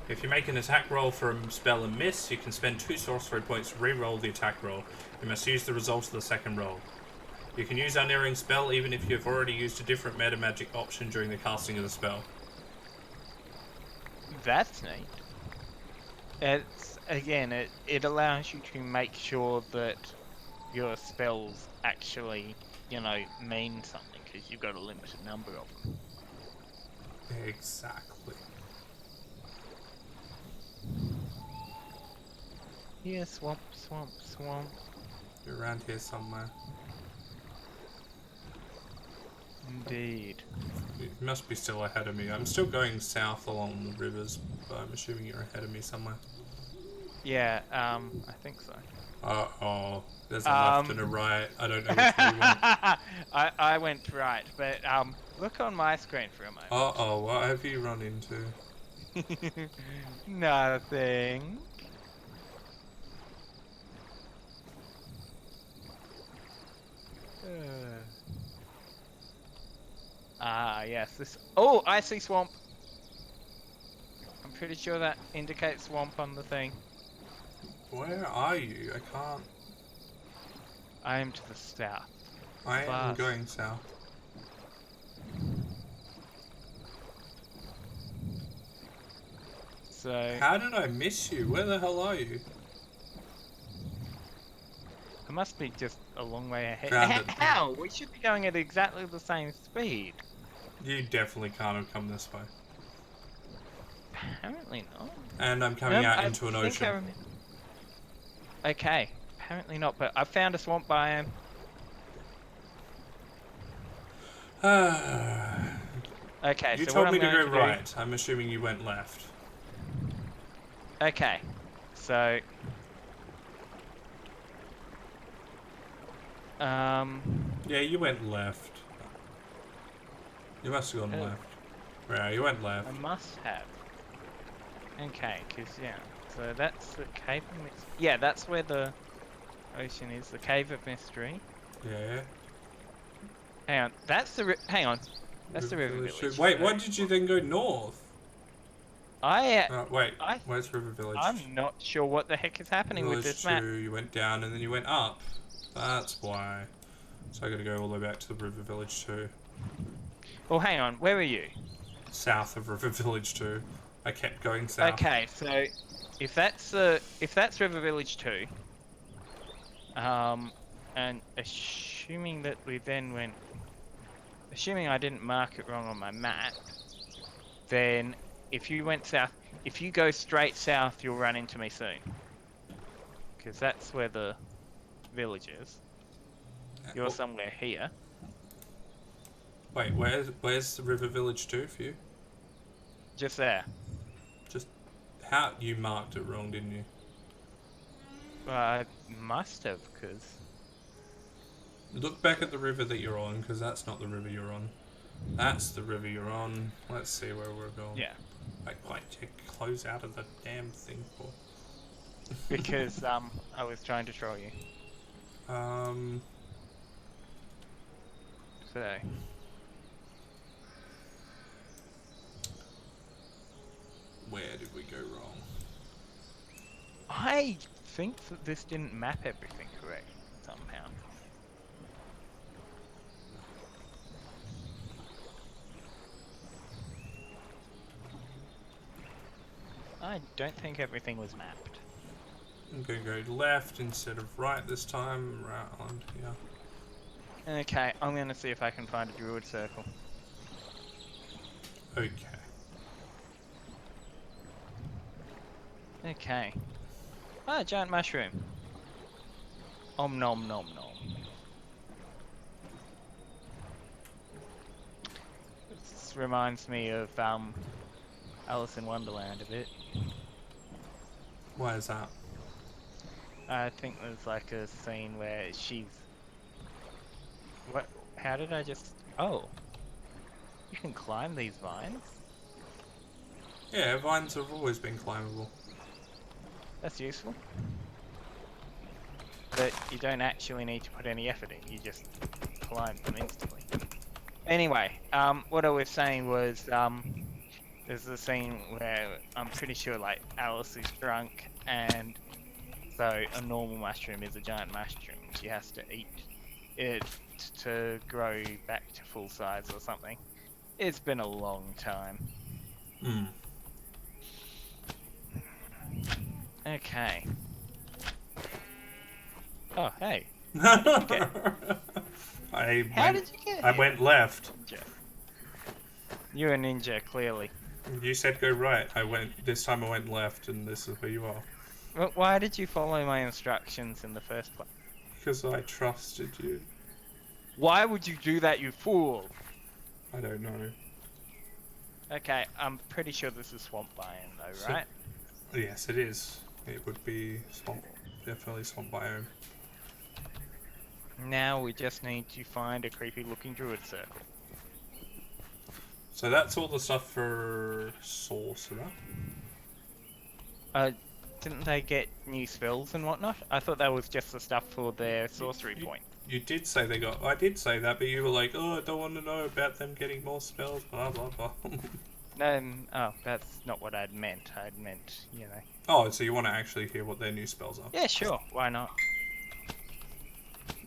If you make an attack roll for a spell and miss, you can spend 2 sorcery points to re-roll the attack roll. You must use the result of the second roll. You can use Unerring Spell even if you've already used a different meta magic option during the casting of the spell. That's neat. It's again, it allows you to make sure that your spells actually, mean something because you've got a limited number of them. Exactly. Yeah, swamp, swamp, swamp. You're around here somewhere. Indeed. You must be still ahead of me. I'm still going south along the rivers, but I'm assuming you're ahead of me somewhere. Yeah, I think so. Uh-oh. There's a left and a right. I don't know which way you went. I went right, but look on my screen for a moment. Uh-oh, what have you run into? Nothing. Yes, this. Oh, I see swamp. I'm pretty sure that indicates swamp on the thing. Where are you? I can't... I am to the south. I am Fast. going south. So How did I miss you? Where the hell are you? I must be just a long way ahead. Found it. How? We should be going at exactly the same speed. You definitely can't have come this way. Apparently not. And I'm coming out I into an think I ocean. remember. Okay, apparently not, but I found a swamp biome. Okay, You so told what me I'm to going go do... right. I'm assuming you went left. Okay, so... Yeah, you went left. You must have gone Oh. left. Yeah, you went left. I must have. Okay, because, yeah. So that's the Cave of Mystery. Yeah, that's where the ocean is. The Cave of Mystery. Yeah. Hang on. That's the... Hang on. That's the River Village. Wait, why did you then go north? Wait, I... where's River Village? I'm not sure what the heck is happening with Village this map. 2, you went down and then you went up. That's why. So I gotta go all the way back to the River Village 2. Well, hang on. Where are you? South of River Village 2. I kept going south. Okay, so if that's River Village 2, and assuming that we then went, assuming I didn't mark it wrong on my map, then if you went south, if you go straight south, you'll run into me soon, because that's where the village is. You're somewhere here. Wait, where's the River Village 2 for you? Just there. How you marked it wrong, didn't you? I must have, because... Look back at the river that you're on, because that's not the river you're on. That's the river you're on. Let's see where we're going. Yeah. Why did you close out of the damn thing for? Because, I was trying to troll you. So... Where did we go wrong? I think that this didn't map everything correct somehow. I don't think everything was mapped. I'm gonna go left instead of right this time. Round, yeah. Okay, I'm gonna see if I can find a druid circle. Okay. Okay. Ah, giant mushroom. Om nom nom nom. This reminds me of Alice in Wonderland a bit. Why is that? I think there's like a scene where she's... What? How did I just... Oh. You can climb these vines? Yeah, vines have always been climbable. That's useful. But you don't actually need to put any effort in, you just climb them instantly. Anyway, what I was saying was, there's a scene where I'm pretty sure like Alice is drunk, and so a normal mushroom is a giant mushroom. She has to eat it to grow back to full size or something. It's been a long time. Hmm. Okay. Oh, hey. I How did you get I here? went left. Ninja. You're a ninja, clearly. You said go right. This time I went left, and this is where you are. Well, why did you follow my instructions in the first place? Because I trusted you. Why would you do that, you fool? I don't know. Okay, I'm pretty sure this is swamp biome though, So- right? Yes, it is. it would be swamp, definitely swamp biome. Now we just need to find a creepy looking druid circle. So that's all the stuff for sorcerer. Didn't they get new spells and whatnot? I thought that was just the stuff for their sorcery point. You did say they got. I did say that, but you were like, "Oh, I don't want to know about them getting more spells." Blah blah blah. Oh, that's not what I'd meant. I'd meant, you know. Oh, so you want to actually hear what their new spells are? Yeah, sure. Why not?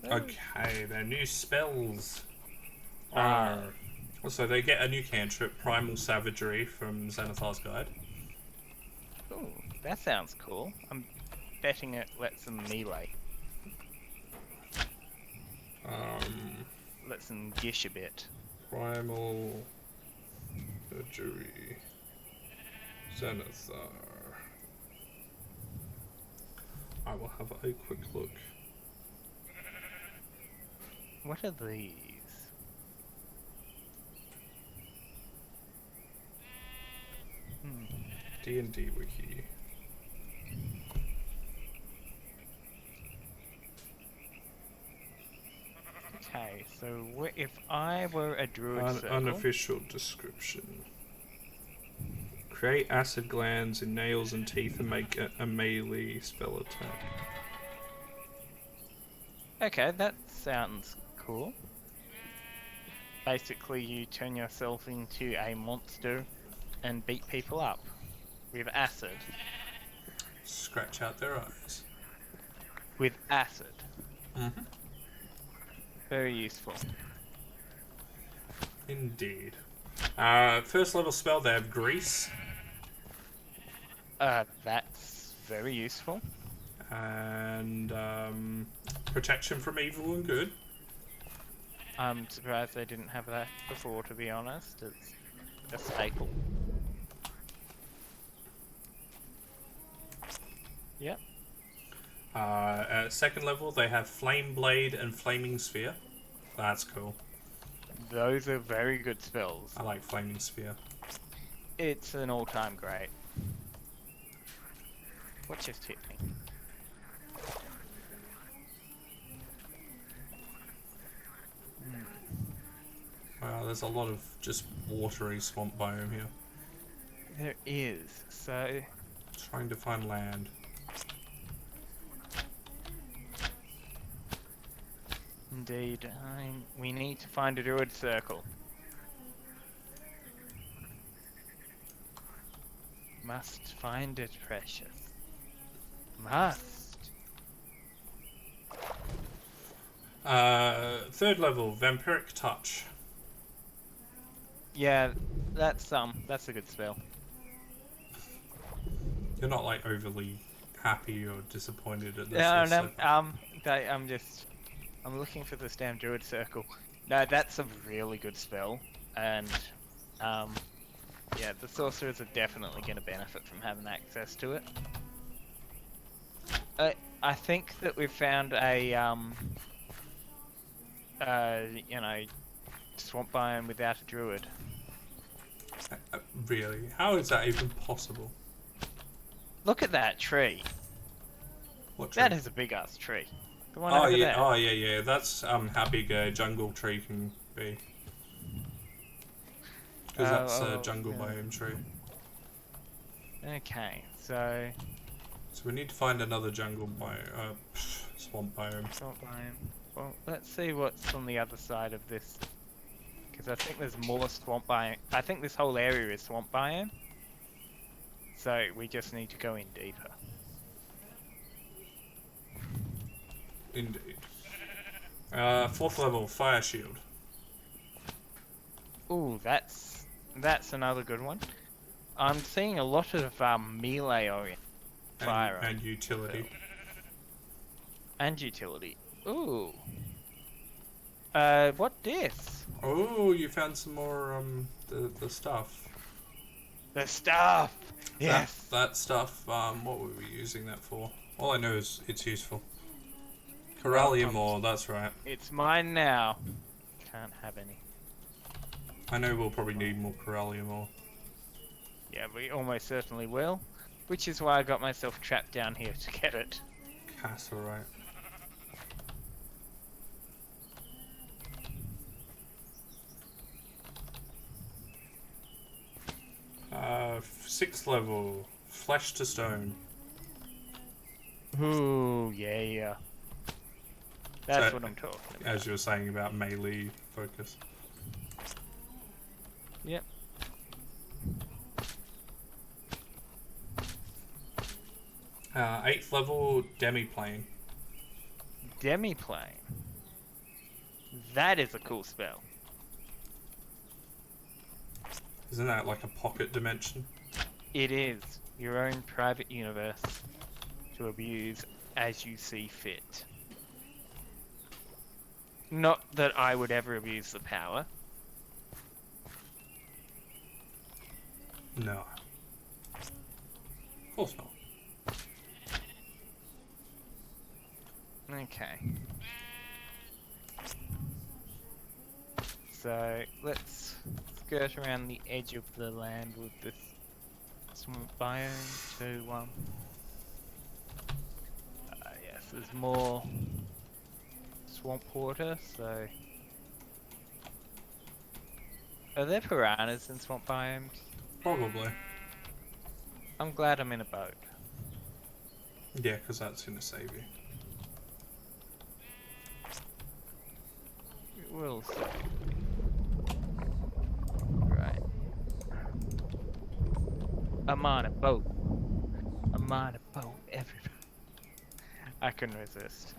Okay, their new spells are. So they get a new cantrip, Primal Savagery from Xanathar's Guide. Ooh, that sounds cool. I'm betting it lets them melee. Lets them gish a bit. Primal Savagery, Xanathar. I will have a quick look. What are these? D&D wiki. Okay, so if I were a druid circle... Unofficial description. Create acid glands in nails and teeth and make a melee spell attack. Okay, that sounds cool. Basically, you turn yourself into a monster and beat people up with acid. Scratch out their eyes. With acid. Mm-hmm. Very useful. Indeed. First level spell, they have Grease. That's very useful. And Protection from Evil and Good. I'm surprised they didn't have that before, to be honest. It's a staple. Yep. At second level, they have Flame Blade and Flaming Sphere. That's cool. Those are very good spells. I like Flaming Sphere. It's an all-time great. What just hit me? Wow, there's a lot of just watery swamp biome here. There is, so... Trying to find land. Indeed, we need to find a druid circle. Must find it, precious. Must. Third level, Vampiric Touch. Yeah, that's a good spell. You're not like overly happy or disappointed at this. No, I'm looking for this damn druid circle. No, that's a really good spell, and yeah, the sorcerers are definitely going to benefit from having access to it. I think that we've found a you know, swamp biome without a druid. Really? How is that even possible? Look at that tree. What tree? That is a big ass tree. The one Oh over yeah, there. oh yeah. That's how big a jungle tree can be. Because that's a jungle biome tree. Okay, so So we need to find another jungle biome, swamp biome. swamp biome. Well, let's see what's on the other side of this. Because I think there's more swamp biome. I think this whole area is swamp biome. So we just need to go in deeper. Indeed. Fourth level, Fire Shield. Ooh, that's another good one. I'm seeing a lot of melee orient fire And utility. and utility. Ooh. What this? Oh, you found some more the stuff. The stuff. Yes. That stuff. What were we using that for? All I know is it's useful. Corallium ore, that's right. It's mine now. Can't have any. I know we'll probably need more corallium ore. Yeah, we almost certainly will. Which is why I got myself trapped down here to get it. That's alright. Sixth level, flesh to stone. Ooh, yeah. That's So, what I'm talking about. As you were saying about melee focus. Yep. Eighth level, demi-plane. Demiplane. That is a cool spell. Isn't that like a pocket dimension? It is your own private universe to abuse as you see fit. Not that I would ever abuse the power. No. Of course not. Okay. So let's skirt around the edge of the land with this swamp biome to yes, there's more swamp water, so are there piranhas in swamp biomes? Probably. I'm glad I'm in a boat. Yeah, because that's going to save you. We'll see. Right. I'm on a boat. I'm on a boat, everybody. I couldn't resist.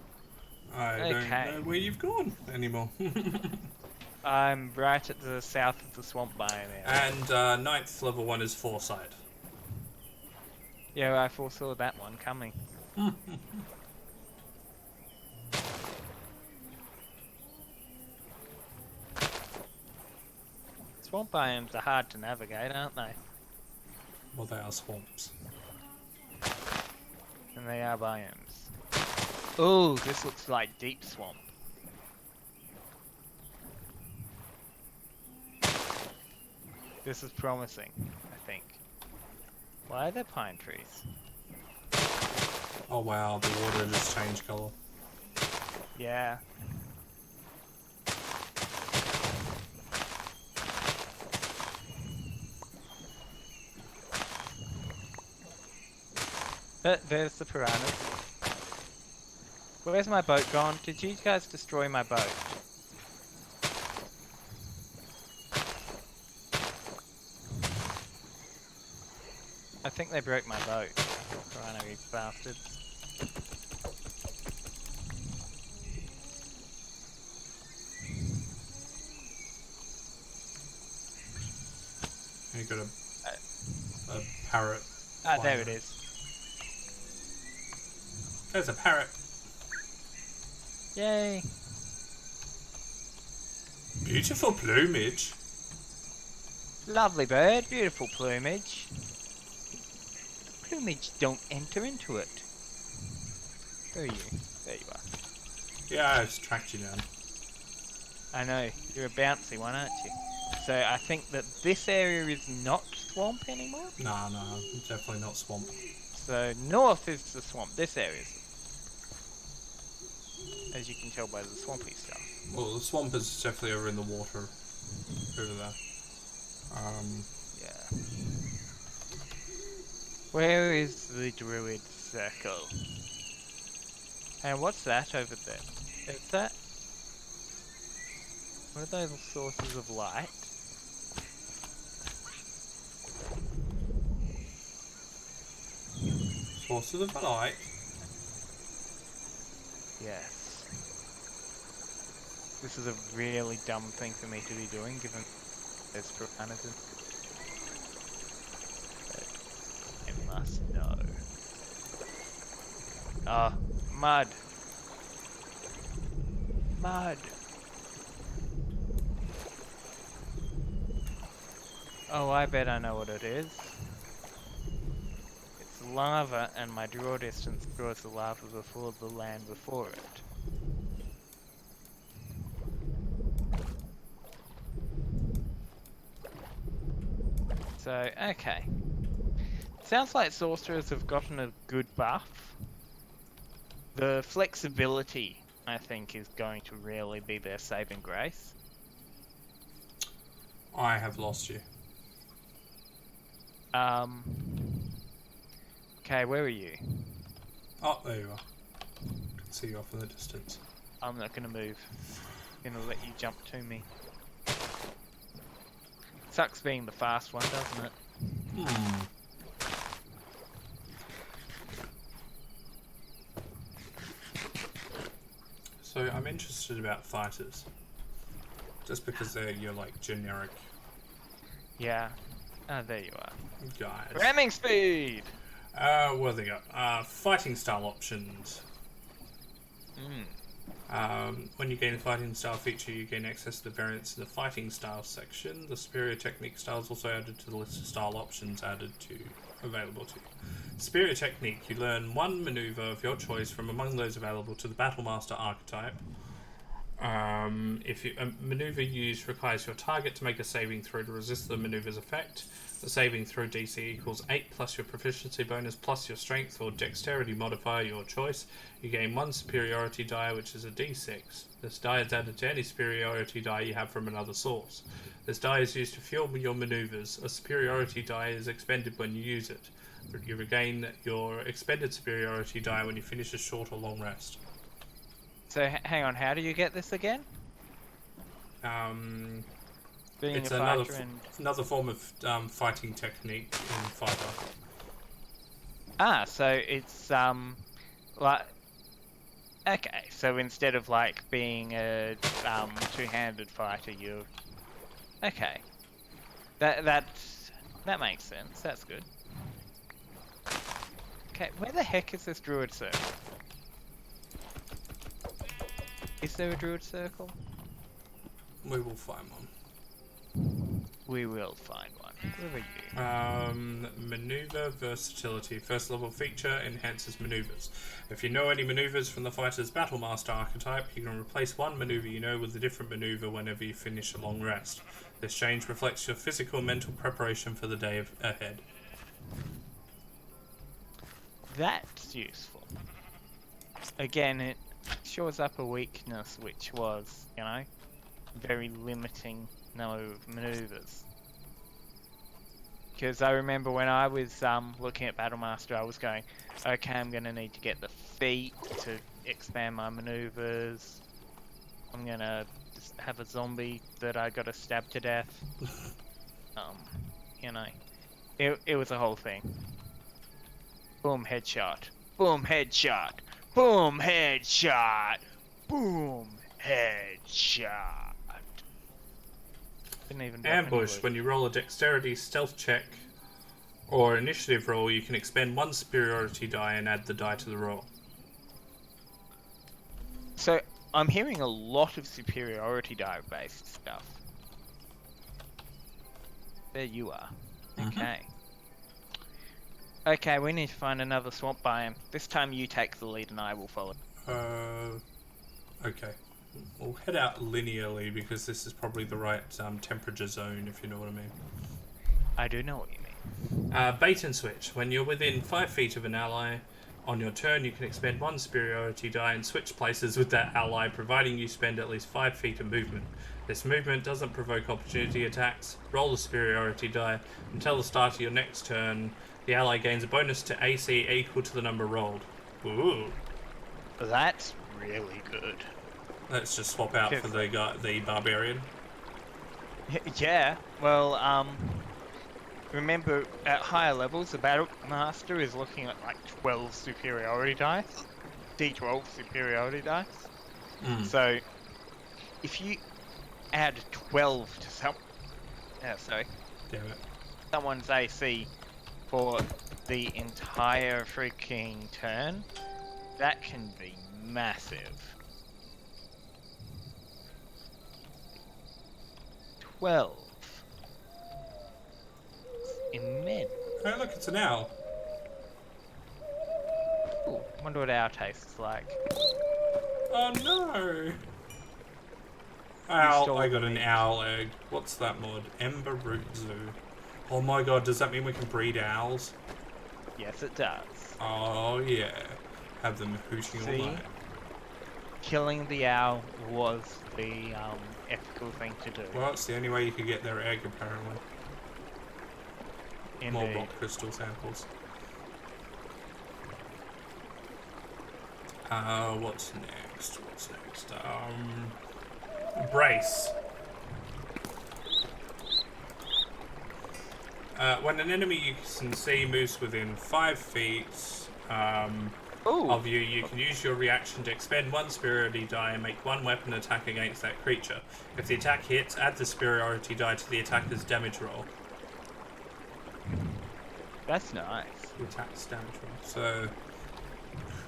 I don't know where you've gone anymore. I'm right at the south of the swamp biome area. And ninth level one is foresight. Yeah, I foresaw that one coming. Swamp biomes are hard to navigate, aren't they? Well, they are swamps. And they are biomes. Oh, this looks like deep swamp. This is promising, I think. Why are there pine trees? Oh wow, the water just changed colour. Yeah. There's the piranhas. Where's my boat gone? Did you guys destroy my boat? I think they broke my boat. Piranha bastards. You got a parrot. Ah, there it is. There's a parrot. Yay! Beautiful plumage. Lovely bird, beautiful plumage. Plumage don't enter into it. Where are you? There you are. Yeah, I just tracked you down. I know, you're a bouncy one, aren't you? So I think that this area is not swamp anymore. No, definitely not swamp. So north is the swamp, this area is, as you can tell by the swampy stuff. Well, the swamp is definitely over in the water. Over there. Yeah. Where is the druid circle? And what's that over there? Is that... What are those sources of light? Sources of light. Yes. This is a really dumb thing for me to be doing, given there's piranhas in. But I must know. Ah, mud. Mud. Oh, I bet I know what it is. It's lava, and my draw distance draws the lava before the land before it. So, okay. sounds like sorcerers have gotten a good buff. The flexibility, I think, is going to really be their saving grace. I have lost you. Okay, where are you? Oh, there you are. I can see you off in the distance. I'm not gonna move. I'm gonna let you jump to me. Sucks being the fast one, doesn't it? So I'm interested about fighters. Just because they're your like generic Yeah. Ah, there you are. guys. Ramming speed! What have they got? Fighting style options. When you gain a fighting style feature, you gain access to the variants in the fighting style section. The superior technique style is also added to the list of style options available to you. Superior technique, you learn one maneuver of your choice from among those available to the Battlemaster archetype. If a maneuver used requires your target to make a saving throw to resist the maneuver's effect, the saving throw DC equals 8 plus your proficiency bonus plus your strength or dexterity modifier, your choice. You gain one superiority die, which is a D6. This die is added to any superiority die you have from another source. This die is used to fuel your maneuvers. A superiority die is expended when you use it. You regain your expended superiority die when you finish a short or long rest. So hang on, how do you get this again? Being It's a fighter and... another form of fighting technique in Fighter. Ah, so it's like... Okay, so instead of like being a two-handed fighter, you... Okay. That makes sense, that's good. Okay, where the heck is this druid circle? Is there a druid circle? We will find one. We will find one. Where are you? Maneuver versatility. First level feature enhances maneuvers. If you know any maneuvers from the fighter's Battlemaster archetype, you can replace one maneuver you know with a different maneuver whenever you finish a long rest. This change reflects your physical and mental preparation for the day ahead. That's useful. Again, it shows up a weakness, which was, you know, very limiting number of maneuvers. Because I remember when I was looking at Battlemaster, I was going, okay, I'm going to need to get the feet to expand my maneuvers. I'm going to just have a zombie that I got to stab to death. You know, it was a whole thing. Boom, headshot. Boom, headshot. Boom, headshot. Boom, headshot. Didn't even drop Ambush. any When you roll a dexterity stealth check or initiative roll, you can expend one superiority die and add the die to the roll. So I'm hearing a lot of superiority die based stuff. There you are. Okay. Okay, we need to find another swamp biome. This time you take the lead and I will follow. Okay. We'll head out linearly because this is probably the right temperature zone, if you know what I mean. I do know what you mean. Bait and switch. When you're within 5 feet of an ally, on your turn you can expend one superiority die and switch places with that ally, providing you spend at least 5 feet of movement. This movement doesn't provoke opportunity attacks. Roll the superiority die. Until the start of your next turn, the ally gains a bonus to AC equal to the number rolled. Ooh. That's really good. Let's just swap out for the barbarian. Yeah, well, remember, at higher levels, the Battlemaster is looking at like 12 superiority dice. D12 superiority dice. So, if you add 12 to Damn it. someone's AC for the entire freaking turn, that can be massive. 12. Immense. Hey, look, it's an owl. Ooh, wonder what our tastes like. Oh no! Owl, stole I got the an meat. owl egg. What's that mod? Ember Root Zoo. Oh my god, does that mean we can breed owls? Yes, it does. Oh yeah. Have them hooting all See? night. Killing the owl was the ethical thing to do. Well, it's the only way you could get their egg, apparently. More Indeed. rock crystal samples. What's next? What's next? Brace. When an enemy you can see moves within 5 feet Ooh. of you, you can use your reaction to expend 1 superiority die and make 1 weapon attack against that creature. If the attack hits, add the superiority die to the attacker's damage roll. That's nice. The attack's damage roll. So,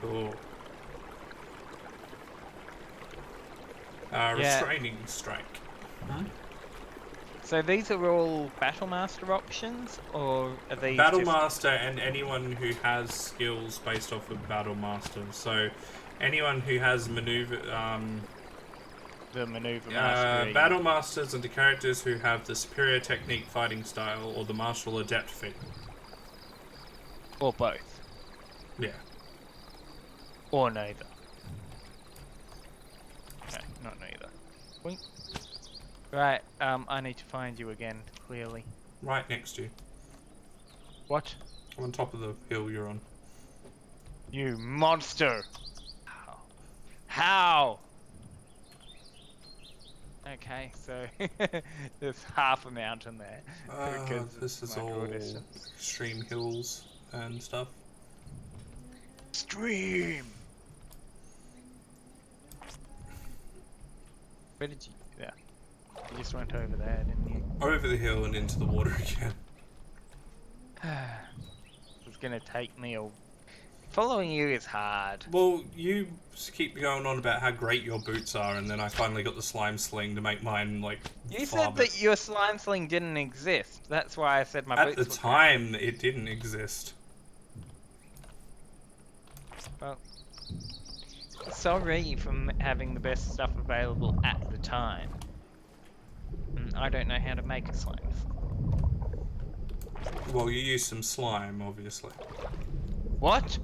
cool. Restraining strike. So these are all Battlemaster options, or are these Battlemaster and anyone who has skills based off of Battlemaster. So, anyone who has maneuver, the maneuver mastery? Battlemasters are the characters who have the superior technique fighting style or the martial adept feat. Or both? Yeah. Or neither? Okay, not neither. Wink. Right, I need to find you again, clearly. Right next to you. What? On top of the hill you're on. You monster! How? How? Okay, so there's half a mountain there. because This is my all draw distance. extreme hills and stuff. Stream! Where did you... Yeah. You just went over there, didn't you? Over the hill and into the water again. It's gonna take me a... Following you is hard. Well, you keep going on about how great your boots are, and then I finally got the slime sling to make mine, like, You far said that your slime sling didn't exist. That's why I said my At boots the were time, it didn't exist. Well, sorry for having the best stuff available at the time. I don't know how to make a slime. Well, you used some slime, obviously. What?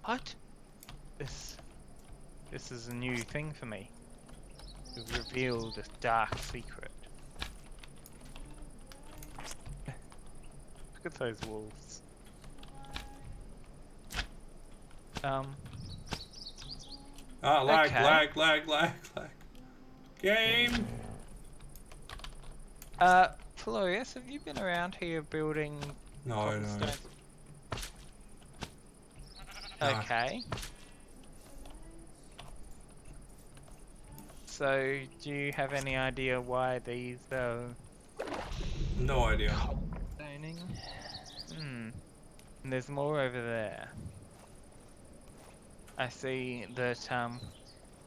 What? This is a new thing for me. You've revealed a dark secret. Look at those wolves. Lag, Okay. lag. Game! Felorius, have you been around here building No. cobblestone? No. Okay. So, do you have any idea why these No idea. cobblestoning? And there's more over there. I see that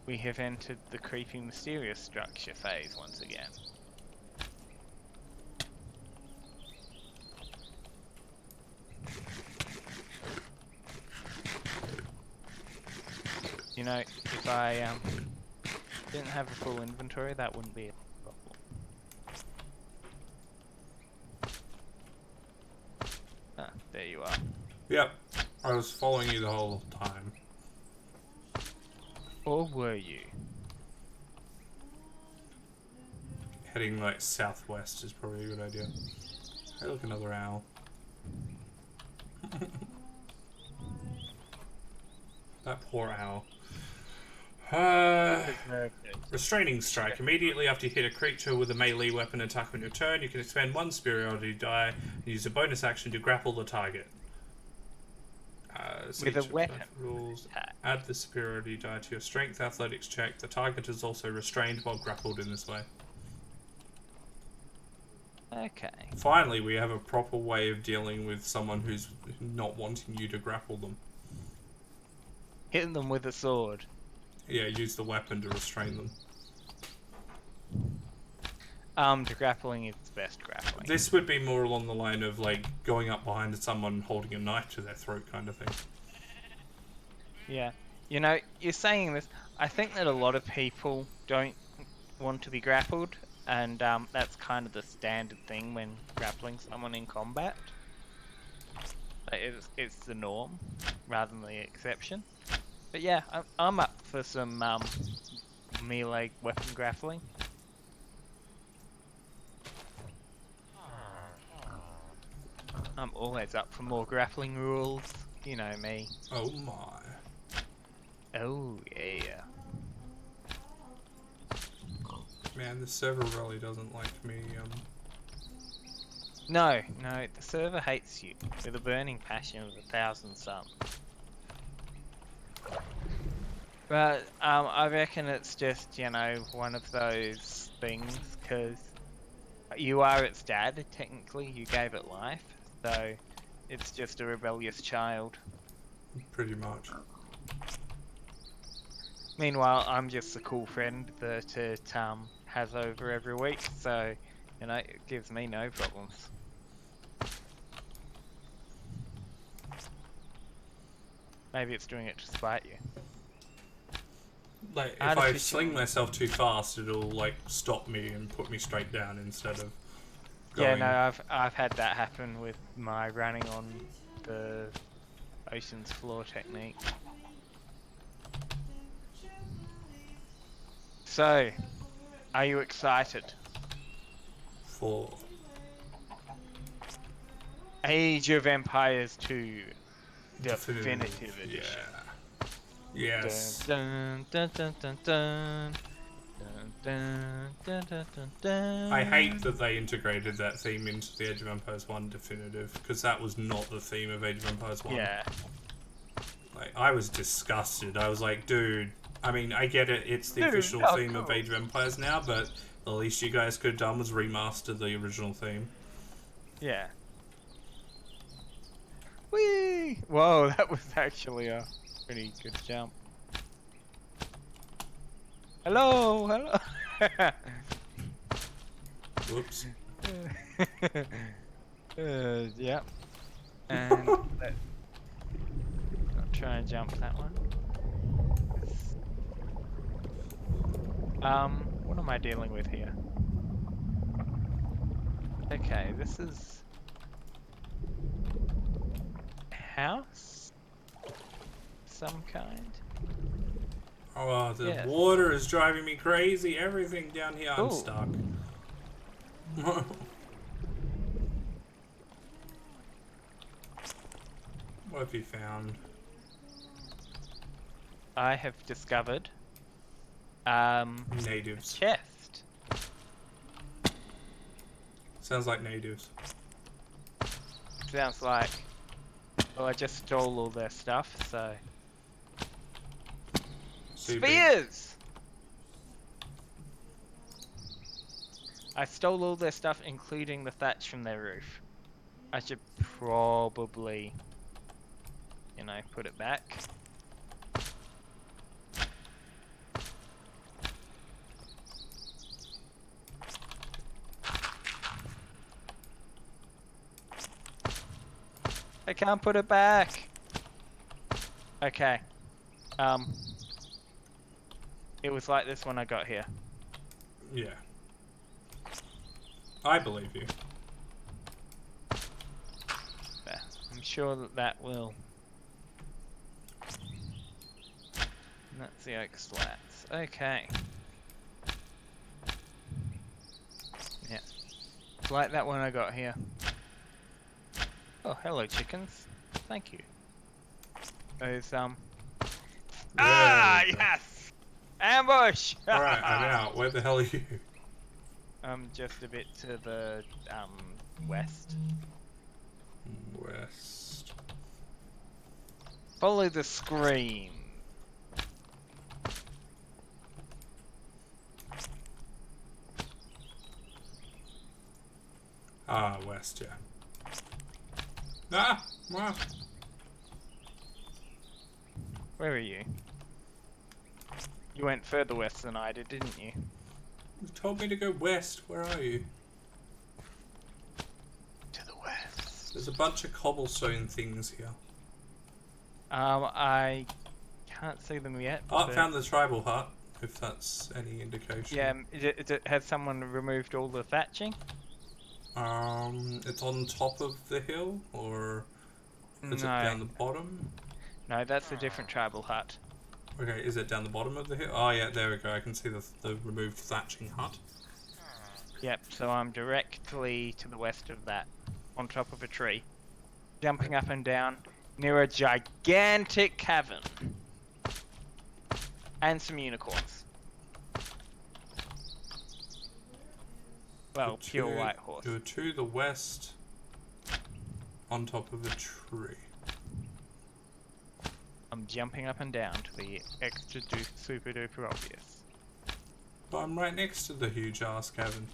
we have entered the creepy mysterious structure phase once again. You know, if I didn't have a full inventory, that wouldn't be a problem. Ah, there you are. Yep. I was following you the whole time. Or were you? Heading, like, southwest is probably a good idea. Hey, look, another owl. That poor owl. Restraining strike. Immediately after you hit a creature with a melee weapon attack on your turn, you can expend 1 superiority die and use a bonus action to grapple the target. With a weapon. Rules. Add the superiority die to your strength athletics check. The target is also restrained while grappled in this way. Okay. Finally, we have a proper way of dealing with someone who's not wanting you to grapple them. Hit them with a sword. Yeah, use the weapon to restrain them. To grappling is best grappling. This would be more along the line of, like, going up behind someone holding a knife to their throat kind of thing. Yeah. You know, you're saying this, I think that a lot of people don't want to be grappled, and that's kind of the standard thing when grappling someone in combat. It's the norm rather than the exception. But yeah, I'm up for some melee weapon grappling. I'm always up for more grappling rules. You know me. Oh my. Oh yeah. Man, this server really doesn't like me. No, the server hates you with a burning passion of 1,000 suns. But I reckon it's just, one of those things, because you are its dad, technically, you gave it life, so it's just a rebellious child. Pretty much. Meanwhile, I'm just the cool friend that it has over every week, so, it gives me no problems. Maybe it's doing it to spite you. Like, if I sling myself too fast, it'll, like, stop me and put me straight down instead of going... Yeah, no, I've had that happen with my running on the ocean's floor technique. So, are you excited? For... Age of Empires 2 Definitive Edition. Yeah. Yes. Dun, dun, dun, dun, dun, dun, dun, dun, dun, dun. I hate that they integrated that theme into the Age of Empires 1 Definitive, because that was not the theme of Age of Empires 1. Yeah. Like, I was disgusted. I was like, dude, I mean, I get it, it's the official theme of Age of Empires now, but the least you guys could have done was remaster the original theme. Yeah. Whee! Whoa, that was actually a pretty good jump. Hello! Whoops. Yeah. And I'll try and jump that one. What am I dealing with here? Okay, this is house? Some kind? Oh, the water is driving me crazy. Everything down here, I'm stuck. What have you found? I have discovered natives. Chest. Sounds like natives. Sounds like. Well, I just stole all their stuff, so. Spears! I stole all their stuff, including the thatch from their roof. I should probably, put it back. I can't put it back. Okay. It was like this when I got here. Yeah. I believe you. Yeah, I'm sure that will. And that's the oak slats. Okay. Yeah. It's like that when I got here. Oh, hello chickens. Thank you. Those, yes! Ambush! Alright, I'm out. Where the hell are you? I'm just a bit to the, west. West. Follow the screen. Ah, west, yeah. Ah! Ah! Where are you? You went further west than I did, didn't you? You told me to go west. Where are you? To the west. There's a bunch of cobblestone things here. I can't see them yet. Oh, I found the tribal hut, if that's any indication. Yeah, has someone removed all the thatching? It's on top of the hill, or Is it No, down the bottom? no, that's a different tribal hut. Okay, is it down the bottom of the hill? Oh yeah, there we go. I can see the removed thatching hut. Yep, so I'm directly to the west of that, on top of a tree, jumping up and down near a gigantic cavern. And some unicorns. Well, pure white horse. You're to the west, on top of a tree. I'm jumping up and down to be extra super duper obvious. But I'm right next to the huge ass cavern.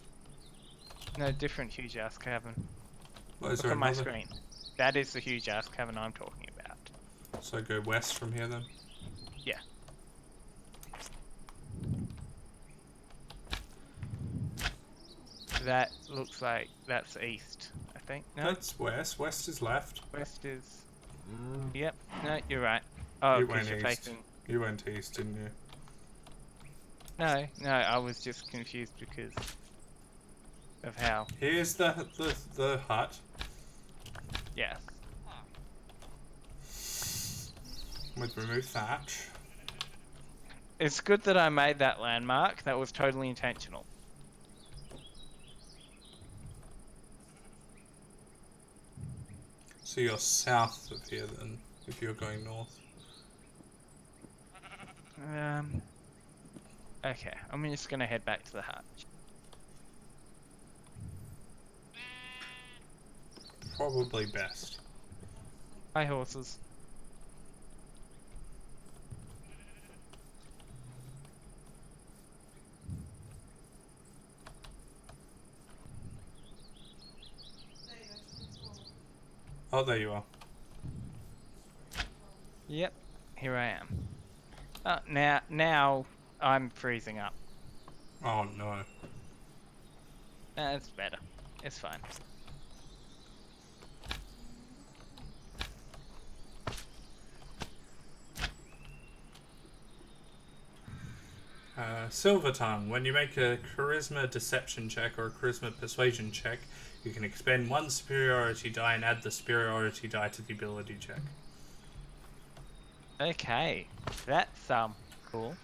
No, different huge ass cavern. Well, is Look there at my another? screen. That is the huge ass cavern I'm talking about. So go west from here then? Yeah. That looks like that's east, I think. No, That's west. West is left. west is. Yep. No, you're right. Oh, You because went you're east. facing. You went east, didn't you? No, I was just confused because of how. Here's the hut. Yeah. With removed thatch. It's good that I made that landmark. That was totally intentional. So you're south of here then, if you're going north. Okay, I'm just gonna head back to the hut. Probably best. Hi, horses. Oh, there you are. Yep, here I am. Now I'm freezing up. Oh no. It's better. It's fine. Silver Tongue. When you make a charisma deception check or a charisma persuasion check, you can expend one superiority die and add the superiority die to the ability check. Okay, that's cool.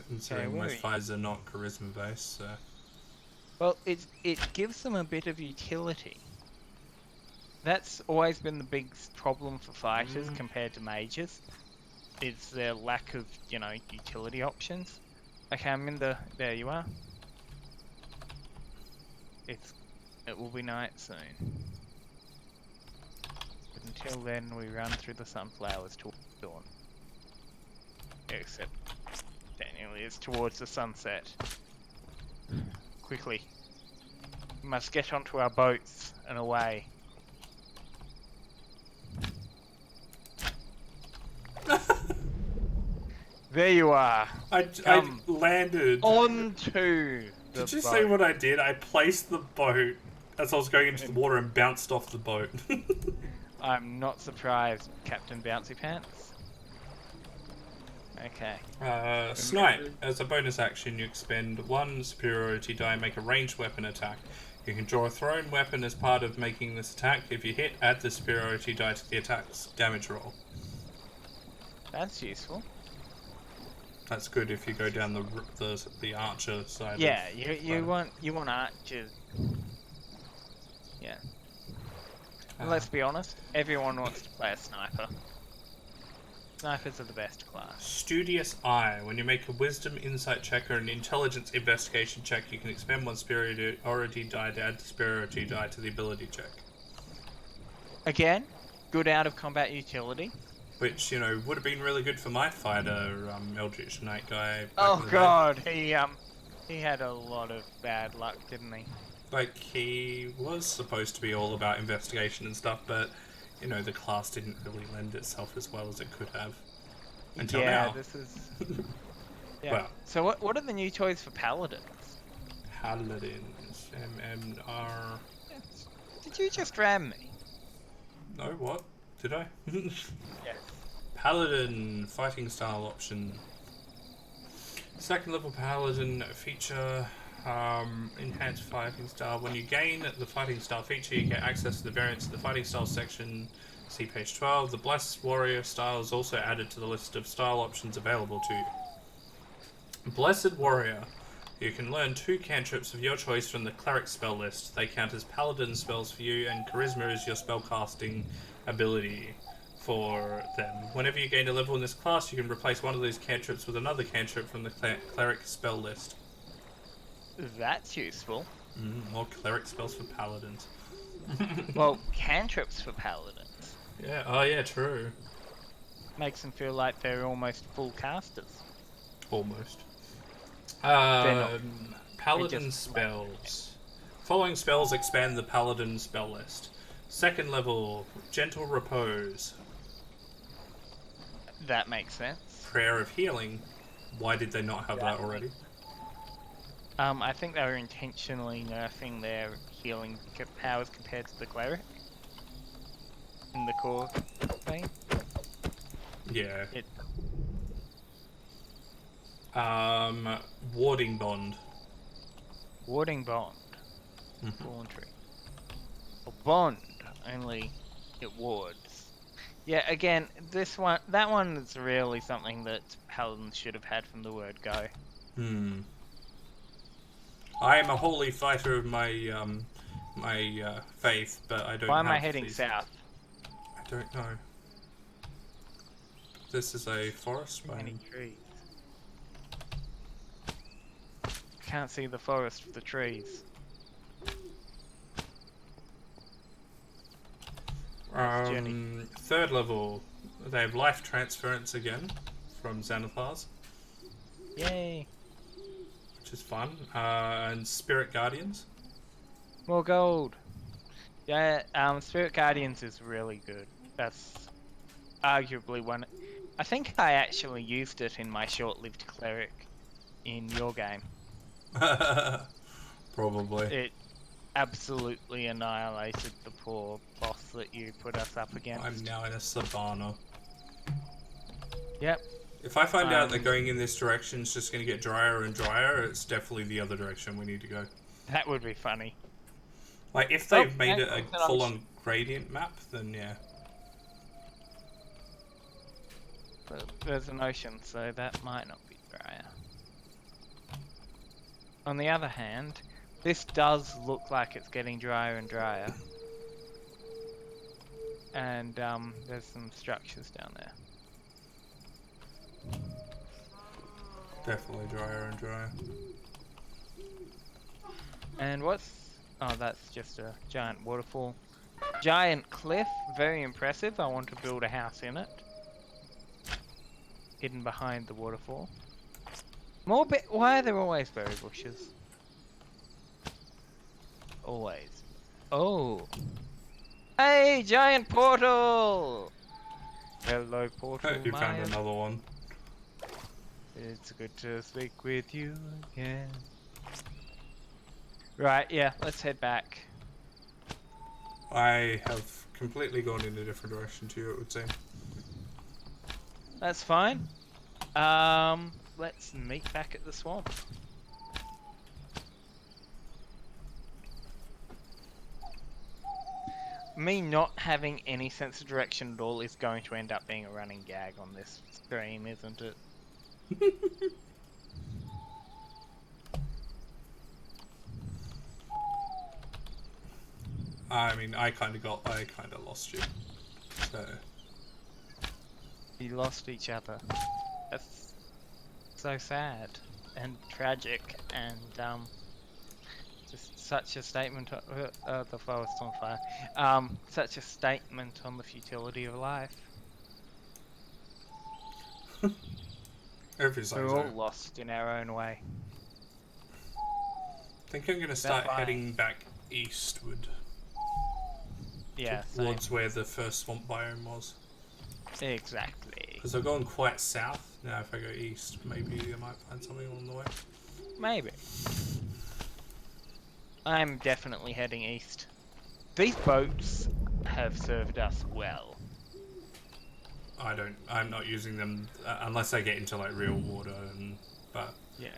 Considering where are most you? fighters are not charisma based, so. Well, it gives them a bit of utility. That's always been the big problem for fighters compared to mages. Is their lack of, utility options. Okay, I'm in the... There you are. It will be night soon. But until then, we run through the sunflowers towards dawn. Except, technically, it's towards the sunset. Quickly. We must get onto our boats and away. There you are. I landed. Onto the Did you boat. see what I did? I placed the boat as I was going into the water and bounced off the boat. I'm not surprised, Captain Bouncy Pants. Okay. Snipe. As a bonus action, you expend one superiority die and make a ranged weapon attack. You can draw a thrown weapon as part of making this attack. If you hit, add the superiority die to the attack's damage roll. That's useful. That's good if you go down the archer side. Yeah, you want archers. Yeah. And let's be honest, everyone wants to play a sniper. Snipers are the best class. Studious Eye. When you make a wisdom, insight check or an intelligence investigation check, you can expend one superiority die to add the superiority die to the ability check. Again, good out of combat utility. Which, would have been really good for my fighter, Eldritch Knight guy. Oh god, he had a lot of bad luck, didn't he? Like, he was supposed to be all about investigation and stuff, but, the class didn't really lend itself as well as it could have. Until now. This is... Yeah. Well. So what are the new toys for paladins? Paladins. MMR... Did you just ram me? No, what? Did I? Yeah. Paladin fighting style option. Second level paladin feature, enhanced fighting style. When you gain the fighting style feature, you get access to the variants of the fighting style section See page 12. The Blessed Warrior style is also added to the list of style options available to you. Blessed Warrior. You can learn 2 cantrips of your choice from the Cleric spell list. They count as Paladin spells for you, and Charisma is your spellcasting ability for them. Whenever you gain a level in this class, you can replace one of these cantrips with another cantrip from the Cleric spell list. That's useful. More Cleric spells for Paladins. Well, cantrips for paladins. Yeah, oh yeah, true. Makes them feel like they're almost full casters. Almost. not. Paladin just spells. Following spells expand the Paladin spell list. Second level, Gentle Repose. That makes sense. Prayer of Healing. Why did they not have that already? I think they were intentionally nerfing their healing powers compared to the cleric in the core thing. Yeah. It Warding Bond. Warding bond. Voluntary. A bond, only it wards. Yeah, again, that one is really something that paladins should have had from the word go. I am a holy fighter of my faith, but I don't. Why am I heading south? I don't know. This is a forest Too many biome. trees. Can't see the forest for the trees. Journey. Third level, they have life transference again from Xanathars, Yay! which is fun. And Spirit Guardians. More gold. Yeah, Spirit Guardians is really good. That's arguably one. I think I actually used it in my short-lived cleric in your game. Probably. It absolutely annihilated the poor boss that you put us up against. I'm now in a savannah. Yep. If I find out that going in this direction is just going to get drier and drier, it's definitely the other direction we need to go. That would be funny. Like, if they've made it a full-on gradient map, then yeah. But there's an ocean, so that might not be drier. On the other hand, this does look like it's getting drier and drier. And there's some structures down there. Definitely drier and drier. And what's... Oh, that's just a giant waterfall. Giant cliff, very impressive. I want to build a house in it. Hidden behind the waterfall. Why are there always berry bushes? Always. Oh. Hey, giant portal! Hello, portal. You found another one. It's good to speak with you again. Right, yeah, let's head back. I have completely gone in a different direction to you, it would seem. That's fine. Let's meet back at the swamp. Me not having any sense of direction at all is going to end up being a running gag on this stream, isn't it? I mean, I kind of lost you. So. We lost each other. That's so sad and tragic and just such a statement. The forest on fire. Such a statement on the futility of life. We're all lost in our own way. I think I'm gonna start heading back eastward. Yeah, towards where the first swamp biome was. Exactly. Because I've gone quite south. Now if I go east, maybe I might find something along the way. Maybe. I'm definitely heading east. These boats have served us well. I'm not using them unless I get into like real water but yeah.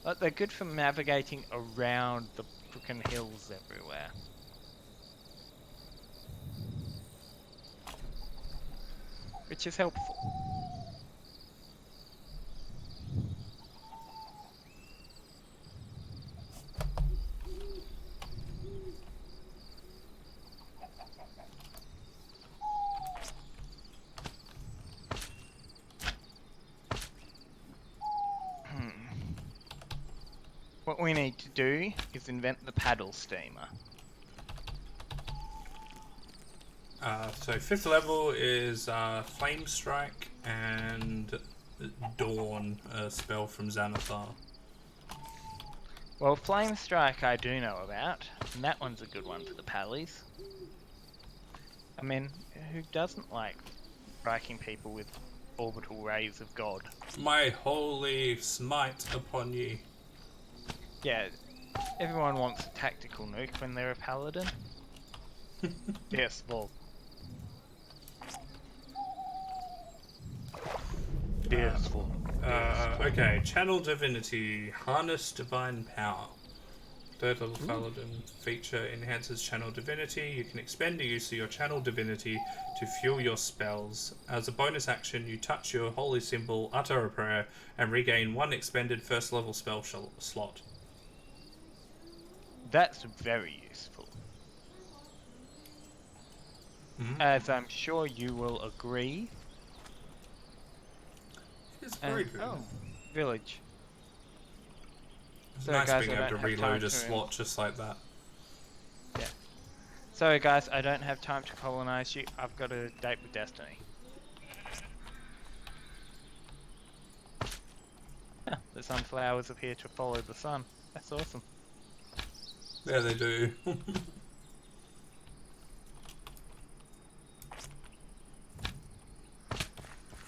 But they're good for navigating around the frickin' hills everywhere. which is helpful. What we need to do is invent the paddle steamer. So 5th level is Flame Strike and Dawn, a spell from Xanathar. Well, Flame Strike I do know about, and that one's a good one for the pallies. I mean, who doesn't like striking people with orbital rays of God? My holy smite upon ye. Yeah, everyone wants a tactical nuke when they're a paladin. Yes, well. Yes, well. Okay, Channel Divinity, Harness Divine Power. 3rd level Paladin feature enhances Channel Divinity. You can expend the use of your Channel Divinity to fuel your spells. As a bonus action, you touch your holy symbol, utter a prayer, and regain 1 expended 1st level spell slot. That's very useful. As I'm sure you will agree. It's very good. Oh, village. It's Sorry, nice guys, being I able to don't have reload time a to slot just like that. Yeah. Sorry, guys, I don't have time to colonize you. I've got a date with Destiny. Yeah, the sunflowers appear to follow the sun. That's awesome. Yeah, they do.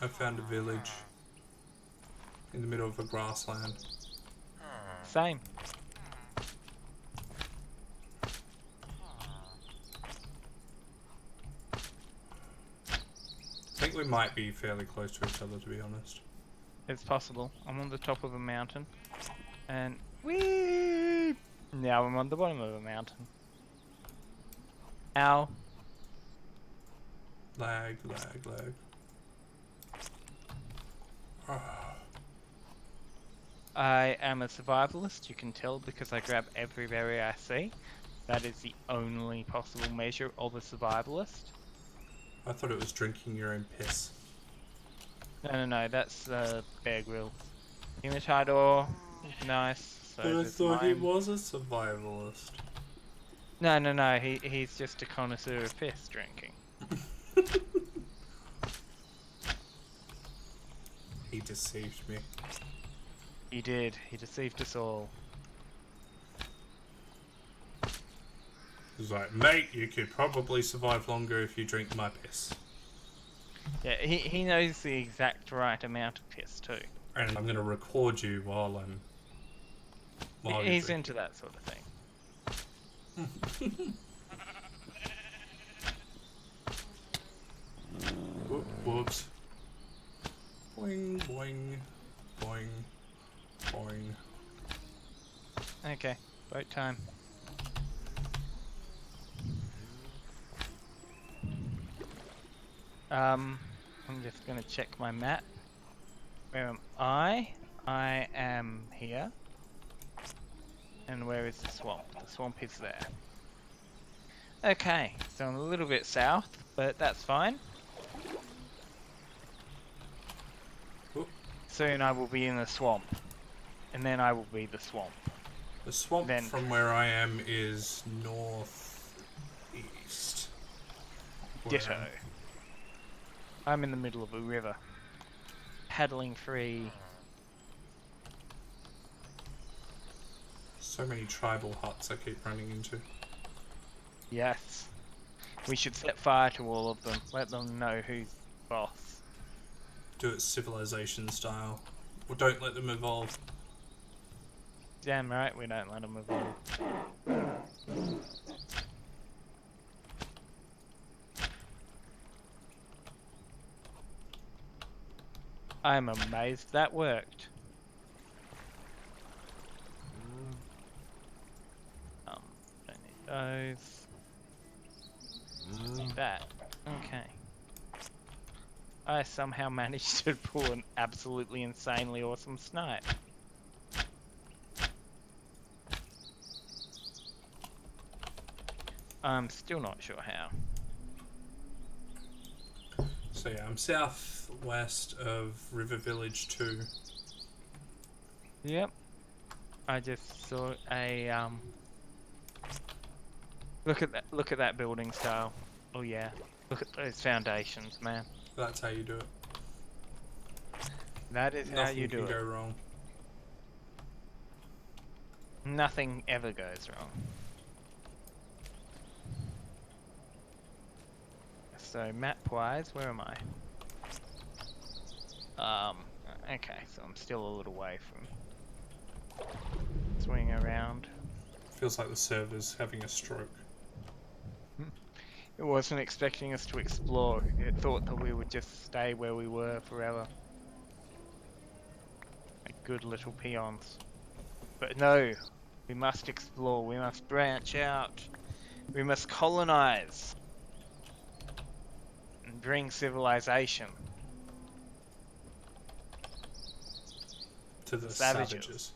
I found a village in the middle of a grassland. Same. I think we might be fairly close to each other, to be honest. It's possible. I'm on the top of a mountain. And whee! Now I'm on the bottom of a mountain. Ow. Lag. I am a survivalist, you can tell because I grab every berry I see. That is the only possible measure of a survivalist. I thought it was drinking your own piss. No, that's Bear Grylls. Hematidor, nice. So But I there's thought he mine. was a survivalist. No, he's just a connoisseur of piss drinking. He deceived me. He did, he deceived us all. He's like, mate, you could probably survive longer if you drink my piss. Yeah, he knows the exact right amount of piss too. And I'm going to record you while you're He's drinking. into that sort of thing. Whoops. Boing, boing, boing, boing. Okay, boat time. I'm just gonna check my map. Where am I? I am here. And where is the swamp? The swamp is there. Okay, so I'm a little bit south, but that's fine. Oop. Soon I will be in the swamp. And then I will be the swamp. The swamp Then- from where I am is northeast. Ditto. I'm in the middle of a river. Paddling free. So many tribal huts I keep running into. Yes. We should set fire to all of them. Let them know who's boss. Do it civilization style. Or don't let them evolve. Damn right we don't let them evolve. I'm amazed that worked. Don't need those. Need that. Okay. I somehow managed to pull an absolutely insanely awesome snipe. I'm still not sure how. So yeah, I'm southwest of River Village 2. Yep. I just saw a look at that building style. Oh yeah. Look at those foundations, man. That's how you do it. That is how you Nothing do can it. go wrong. Nothing ever goes wrong. So map-wise, where am I? Okay, so I'm still a little way from swinging around. Feels like the server's having a stroke. It wasn't expecting us to explore. It thought that we would just stay where we were forever. Like good little peons. But no, we must explore, we must branch out. We must colonize. And bring civilization. To the Savages. savages.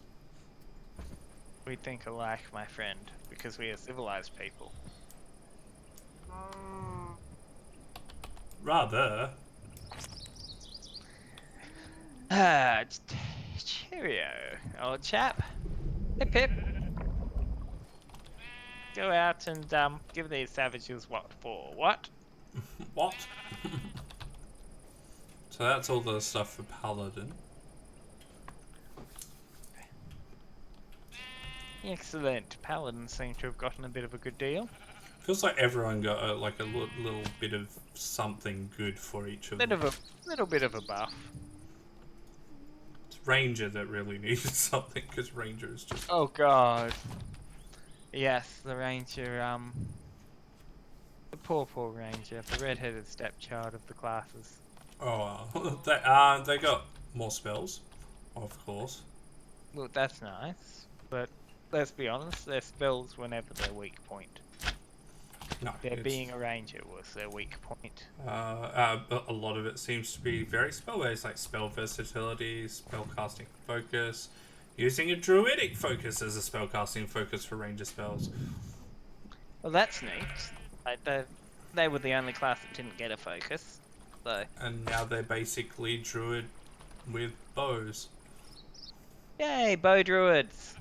We think alike, my friend, because we are civilized people. Rather. Ah, cheerio, old chap. Hey, Pip. Go out and give these savages what for? What? What? So that's all the stuff for Paladin. Excellent. Paladins seem to have gotten a bit of a good deal. Feels like everyone got like a little bit of something good for each of them. Little bit of a buff. It's Ranger that really needed something, because Ranger is just... Oh god. Yes, the ranger. The poor ranger, the red-headed stepchild of the classes. Oh, they got more spells, of course. Look, that's nice, but let's be honest, their spells were never their weak point. No, Their being a ranger was their weak point. but a lot of it seems to be very spell-based, like spell versatility, spellcasting focus, using a druidic focus as a spellcasting focus for ranger spells. Well, that's neat. Like, they were the only class that didn't get a focus, so... And now they're basically druid with bows. Yay, bow druids!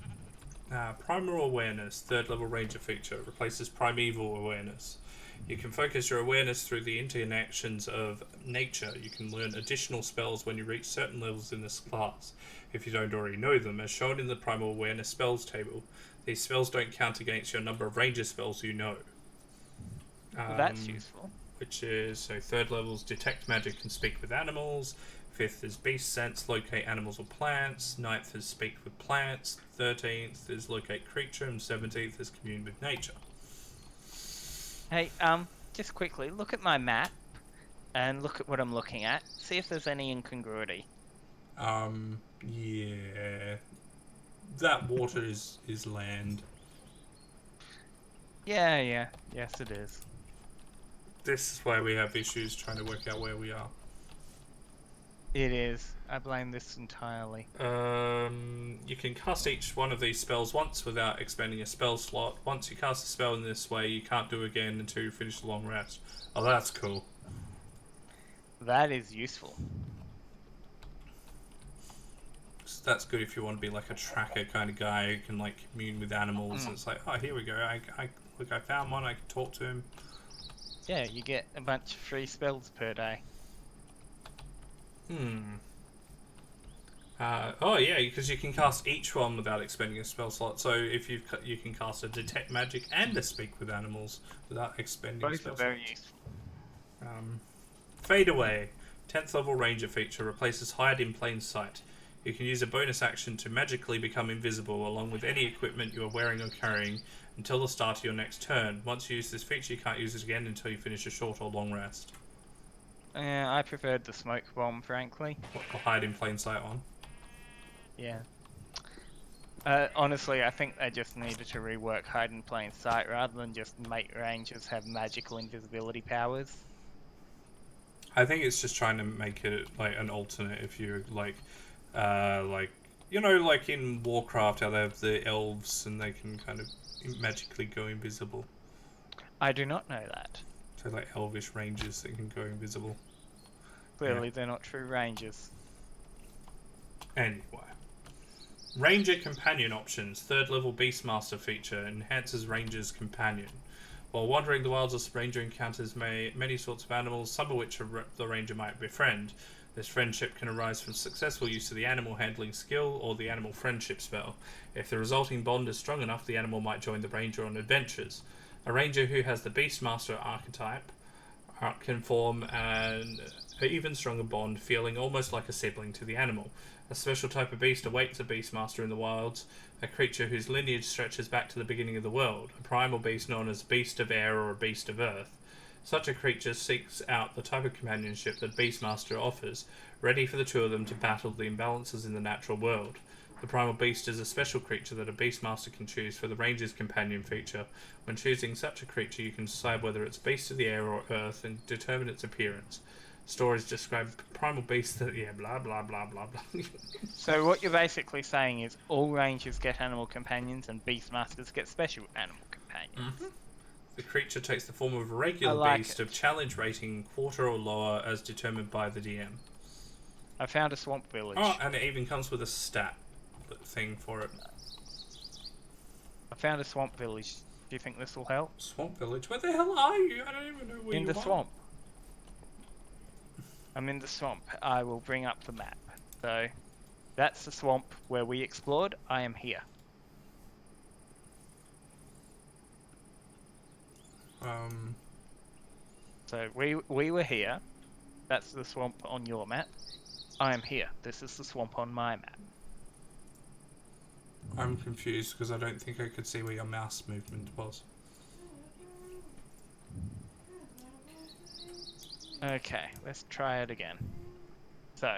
Primal Awareness, third level ranger feature, replaces Primeval Awareness. You can focus your awareness through the interactions of nature. You can learn additional spells when you reach certain levels in this class, if you don't already know them, as shown in the Primal Awareness spells table. These spells don't count against your number of ranger spells you know. Well, that's useful. Which is, so third level's Detect Magic and Speak with Animals. 5th is Beast Sense, Locate Animals or Plants. 9th is Speak with Plants. 13th is Locate Creature. And 17th is Commune with Nature. Hey, just quickly, look at my map, and look at what I'm looking at. See if there's any incongruity. Yeah. That water is land. Yeah, yes it is. This is why we have issues trying to work out where we are. It is. I blame this entirely. You can cast each one of these spells once without expending a spell slot. Once you cast a spell in this way, you can't do it again until you finish the long rest. Oh, that's cool. That is useful. So that's good if you want to be like a tracker kind of guy who can like commune with animals. It's like, oh, here we go. Look, I found one. I can talk to him. Yeah, you get a bunch of free spells per day. Oh yeah, because you can cast each one without expending a spell slot. So if you can cast a Detect Magic and a Speak with Animals without expending Both spell are very slots. useful. Fade Away, 10th level Ranger feature, replaces Hide in Plain Sight. You can use a bonus action to magically become invisible along with any equipment you are wearing or carrying until the start of your next turn. Once you use this feature, you can't use it again until you finish a short or long rest. I preferred the smoke bomb, frankly. What the Hide in Plain Sight one? Yeah. Honestly, I think they just needed to rework Hide in Plain Sight rather than just make rangers have magical invisibility powers. I think it's just trying to make it like an alternate. If you like like in Warcraft, how they have the elves and they can kind of magically go invisible. I do not know that. So like elvish rangers that can go invisible. Clearly, they're not true rangers. Anyway. Ranger Companion options. 3rd level Beastmaster feature. Enhances Ranger's Companion. While wandering the wilds, a ranger encounters many sorts of animals, some of which the ranger might befriend. This friendship can arise from successful use of the animal handling skill or the animal friendship spell. If the resulting bond is strong enough, the animal might join the ranger on adventures. A ranger who has the Beastmaster archetype can form an even stronger bond, feeling almost like a sibling to the animal. A special type of beast awaits a Beastmaster in the wilds, a creature whose lineage stretches back to the beginning of the world, a primal beast known as Beast of Air or a Beast of Earth. Such a creature seeks out the type of companionship that Beastmaster offers, ready for the two of them to battle the imbalances in the natural world. The primal beast is a special creature that a Beastmaster can choose for the Ranger's Companion feature. When choosing such a creature, you can decide whether it's Beast of the Air or Earth and determine its appearance. Stories describe primal beasts that, blah blah blah blah blah. So what you're basically saying is all rangers get animal companions and beastmasters get special animal companions. Mm-hmm. The creature takes the form of a regular beast of challenge rating quarter or lower as determined by the DM. I found a swamp village. Oh, and it even comes with a stat thing for it. I found a swamp village. Do you think this will help? Swamp village? Where the hell are you? I don't even know where you are. In the swamp. I'm in the swamp. I will bring up the map. So, that's the swamp where we explored. I am here. So we were here. That's the swamp on your map. I am here. This is the swamp on my map. I'm confused because I don't think I could see where your mouse movement was. Okay, let's try it again. So,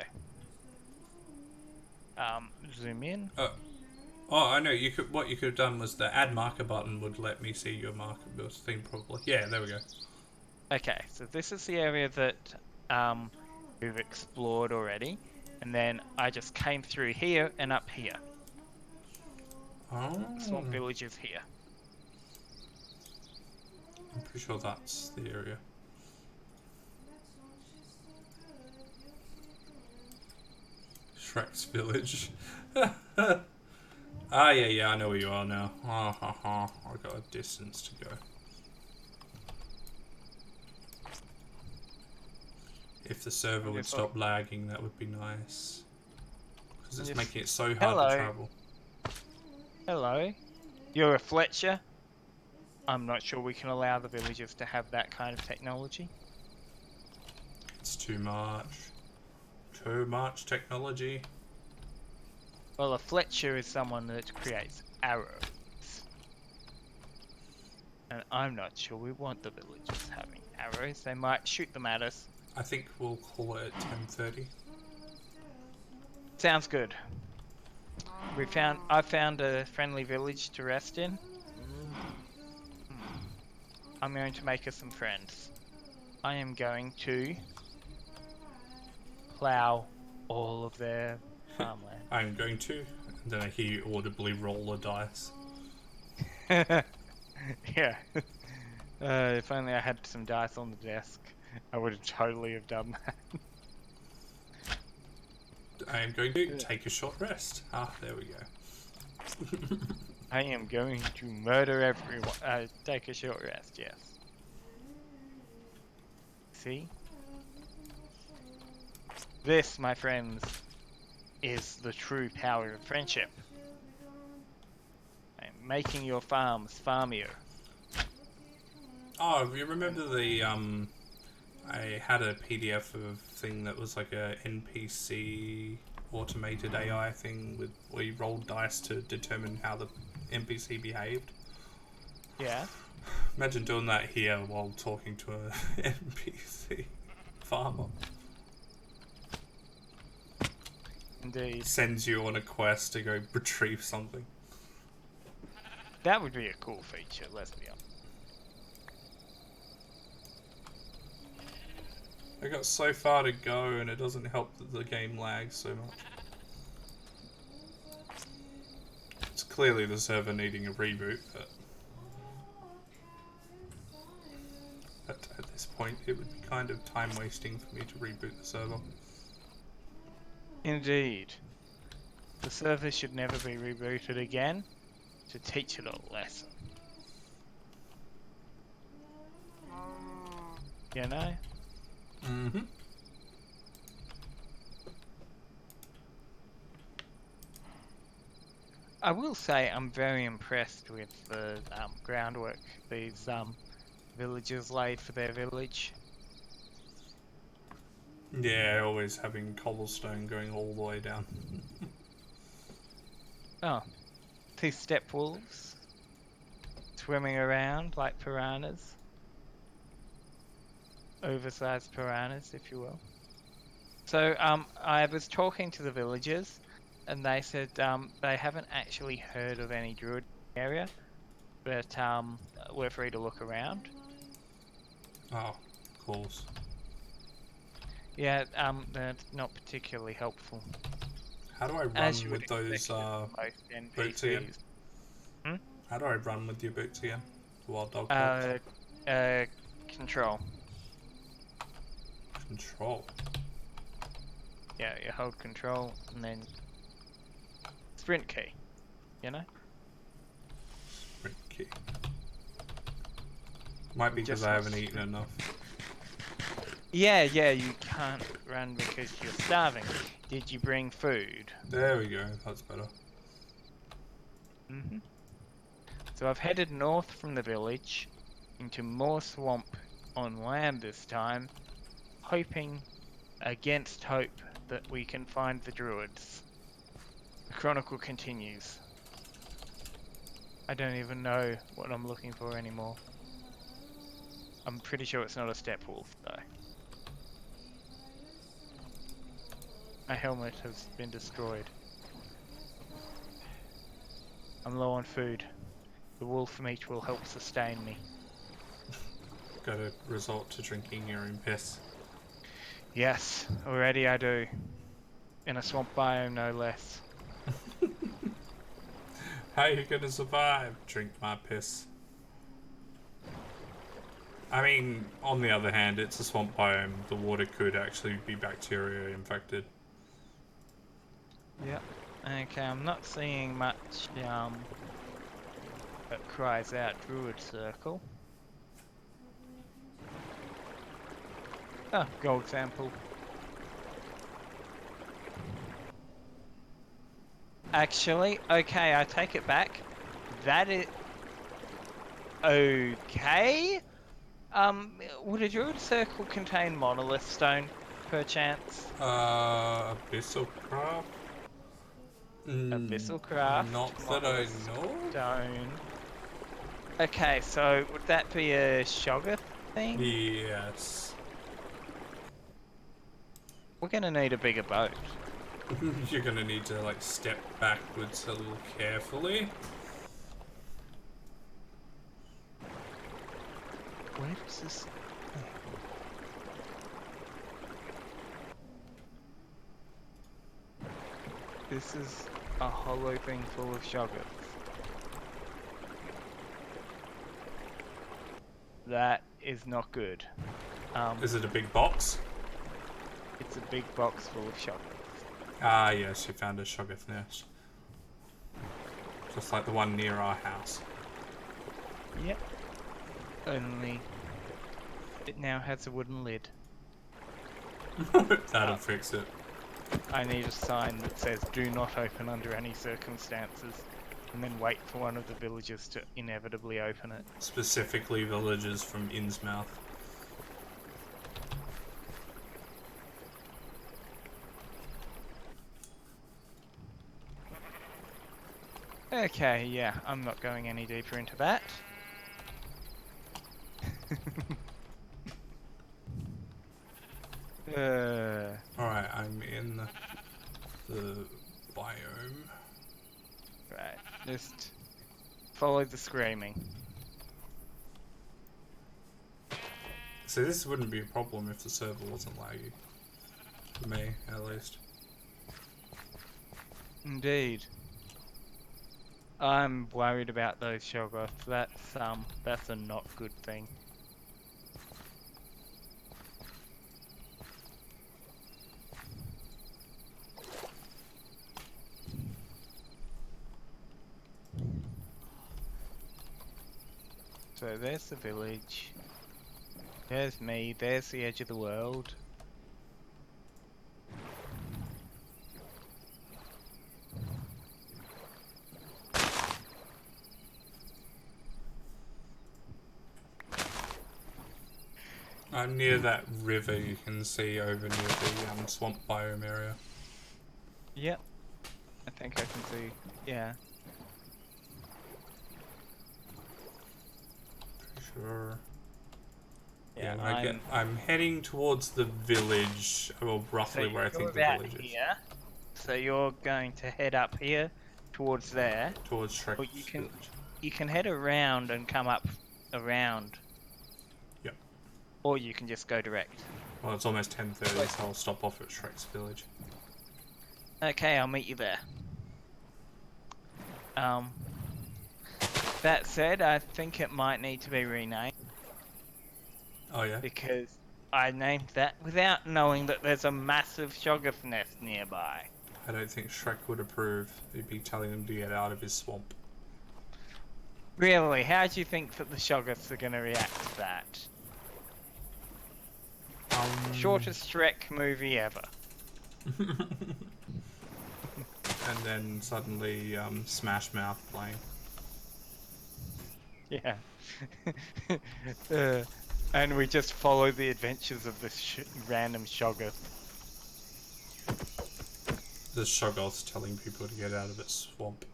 zoom in. Oh, I know. What you could have done was the add marker button would let me see your marker thing probably. Yeah, there we go. Okay, so this is the area that we've explored already, and then I just came through here and up here. Oh. The swamp village is here. I'm pretty sure that's the area. Shrek's village. Yeah, I know where you are now. I've got a distance to go. If the server would stop lagging, that would be nice. Because it's making it so hard to travel. Hello. You're a Fletcher? I'm not sure we can allow the villagers to have that kind of technology. It's too much. Too much technology. Well, a Fletcher is someone that creates arrows. And I'm not sure we want the villagers having arrows. They might shoot them at us. I think we'll call it at 10:30. Sounds good. I found a friendly village to rest in. I'm going to make us some friends. I am going to plow all of their farmland. I'm going to. And then I hear you audibly roll a dice. Yeah. If only I had some dice on the desk, I would have totally have done that. I am going to take a short rest. There we go. I am going to murder everyone. Take a short rest, yes. See? This, my friends, is the true power of friendship. I'm making your farms farmier. Oh, you remember the, I had a PDF of thing that was like a NPC automated AI thing where you rolled dice to determine how the NPC behaved? Yeah. Imagine doing that here while talking to an NPC farmer. Indeed. Sends you on a quest to go retrieve something. That would be a cool feature, let's be honest. I got so far to go, and it doesn't help that the game lags so much. It's clearly the server needing a reboot, but at this point, it would be kind of time wasting for me to reboot the server. Indeed. The server should never be rebooted again to teach it a lesson. You know? Mm-hmm. I will say I'm very impressed with the groundwork these villagers laid for their village. Yeah, always having cobblestone going all the way down. Oh, these steppe wolves swimming around like piranhas. Oversized piranhas, if you will. So I was talking to the villagers, and they said they haven't actually heard of any druid area, but we're free to look around. Oh, of course. Yeah, they're not particularly helpful. How do I As run you would with those expect with most boots again? NPCs. How do I run with your boots again? The wild dog boots? Control. Control. Yeah, you hold control and then sprint key. You know? Sprint key. Might be because Just I haven't eaten enough. Yeah, you can't run because you're starving. Did you bring food? There we go, that's better. Mm-hmm. So I've headed north from the village into more swamp on land this time, hoping against hope that we can find the druids. The chronicle continues. I don't even know what I'm looking for anymore. I'm pretty sure it's not a steppe wolf, though. My helmet has been destroyed. I'm low on food. The wolf meat will help sustain me. Gotta resort to drinking your own piss. Yes, already I do. In a swamp biome, no less. How are you gonna survive? Drink my piss. I mean, on the other hand, it's a swamp biome. The water could actually be bacteria infected. Yep. Okay, I'm not seeing much that cries out druid circle. Oh, gold sample. Actually, okay, I take it back. That is okay. Would a druid circle contain monolith stone, perchance? Abyssal craft? Abyssal craft. Not that I monolith know. Stone. Okay, so would that be a Shoggoth thing? Yes. We're gonna need a bigger boat. You're gonna need to like step backwards a little carefully. Where does this? This is a hollow thing full of Shoggoths. That is not good. Is it a big box? It's a big box full of Shoggoths. Ah, yes, you found a Shoggoth nest. Just like the one near our house. Yep. Only it now has a wooden lid. That'll fix it. I need a sign that says "Do not open under any circumstances," and then wait for one of the villagers to inevitably open it. Specifically villagers from Innsmouth. Okay, yeah, I'm not going any deeper into that. Alright, I'm in the biome. Right, just follow the screaming. This So this wouldn't be a problem if the server wasn't laggy. For me, at least. Indeed. I'm worried about those Shoggoths. That's a not good thing. So there's the village. There's me. There's the edge of the world. I'm near that river you can see over near the swamp biome area. Yep. I think I can see. Yeah. Sure. Yeah, I'm heading towards the village, well, roughly where I think the village is. Here, so you're going to head up here, towards there. Towards Shrek's Or village. you can head around and come up around. Yep. Or you can just go direct. Well, it's almost 10:30, so I'll stop off at Shrek's village. Okay, I'll meet you there. That said, I think it might need to be renamed. Oh yeah? Because I named that without knowing that there's a massive Shoggoth nest nearby. I don't think Shrek would approve. He'd be telling him to get out of his swamp. Really? How do you think that the Shoggoths are going to react to that? Shortest Shrek movie ever. And then suddenly, Smash Mouth playing. Yeah. And we just follow the adventures of this random Shoggoth. The Shoggoth's telling people to get out of its swamp.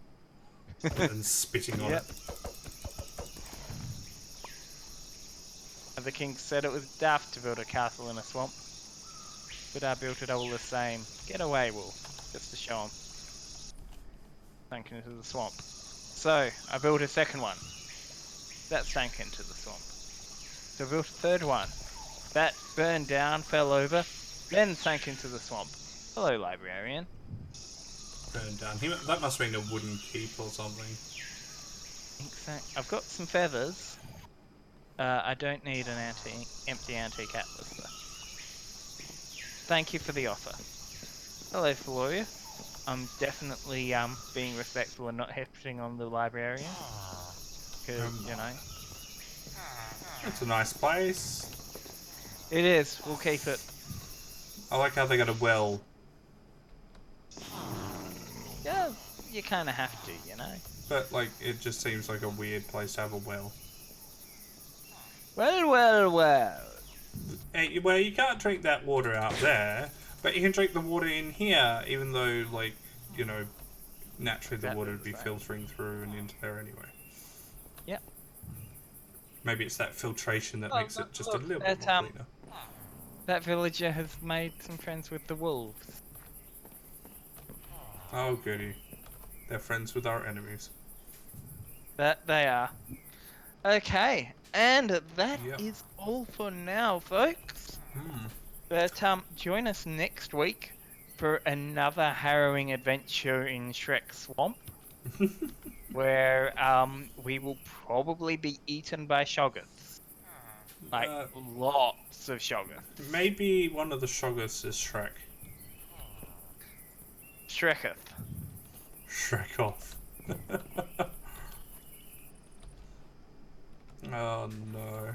And spitting on it. And the king said it was daft to build a castle in a swamp. But I built it all the same. Get away, Wolf. Just to show him. Sank into the swamp. So, I built a second one. That sank into the swamp. So I built a third one. That burned down, fell over, then sank into the swamp. Hello, librarian. Burned down. That must mean a wooden keep or something. I've got some feathers. I don't need an empty antique atlas though. Thank you for the offer. Hello, Felorius. I'm definitely being respectful and not hitting on the librarian. Because, you know. It's a nice place. It is. We'll keep it. I like how they got a well. Yeah, you kind of have to, you know. But, like, it just seems like a weird place to have a well. Well, well, well. Hey, well, you can't drink that water out there, but you can drink the water in here, even though, like, you know, naturally the water would be filtering through and into there anyway. Yep. Maybe it's that filtration that makes it just a little bit more cleaner. That villager has made some friends with the wolves. Oh, goody. They're friends with our enemies. That they are. Okay, and that is all for now, folks. But join us next week for another harrowing adventure in Shrek Swamp, where we will probably be eaten by Shoggoths. Like lots of Shoggoths. Maybe one of the Shoggoths is Shrek. Shreketh. Shrek off. Oh no.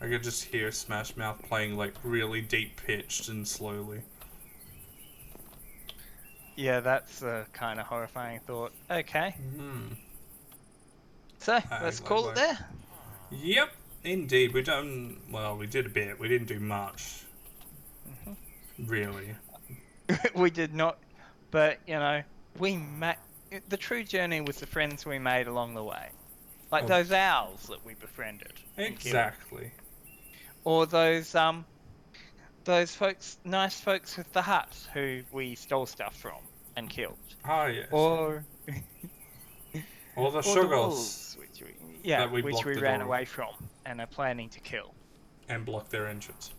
I could just hear Smash Mouth playing like really deep pitched and slowly. Yeah, that's a kind of horrifying thought. Okay. So, let's call it there. Yep, indeed. We did a bit. We didn't do much. Really. We did not, but, you know, the true journey was the friends we made along the way. Like those owls that we befriended. Exactly. Or those folks, nice folks with the hut who we stole stuff from and killed. Oh, yes. Or the Shoggoths. which we ran away from and are planning to kill. and block their entrance.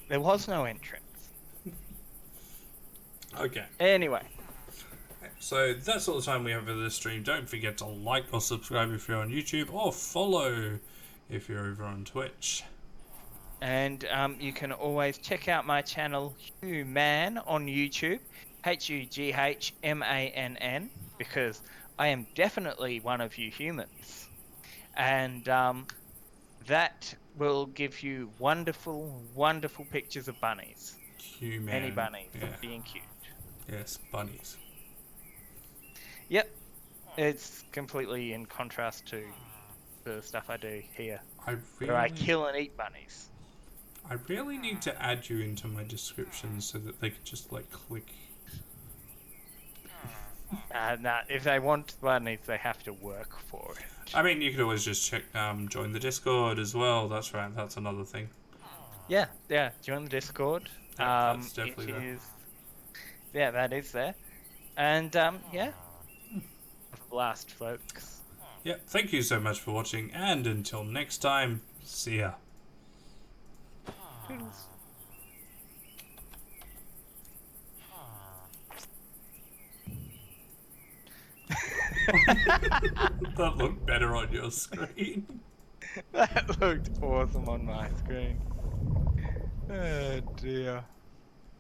There was no entrance. Okay. Anyway. So that's all the time we have for this stream. Don't forget to like or subscribe if you're on YouTube, or follow if you're over on Twitch. And you can always check out my channel, Human, on YouTube, HUGHMANN, because I am definitely one of you humans. And that will give you wonderful, wonderful pictures of bunnies. Human. Many bunnies Yeah. being cute. Yes, bunnies. Yep. It's completely in contrast to the stuff I do here, where I kill and eat bunnies. I really need to add you into my description so that they could just like click. Nah, if they want bunnies, they have to work for it. I mean, you could always just check, join the Discord as well. That's right. That's another thing. Yeah. Join the Discord. Yeah, that's definitely there. Yeah, that is there. And have a blast, folks. Yeah. Thank you so much for watching, and until next time, see ya. Toodles. That looked better on your screen. That looked awesome on my screen. Oh dear.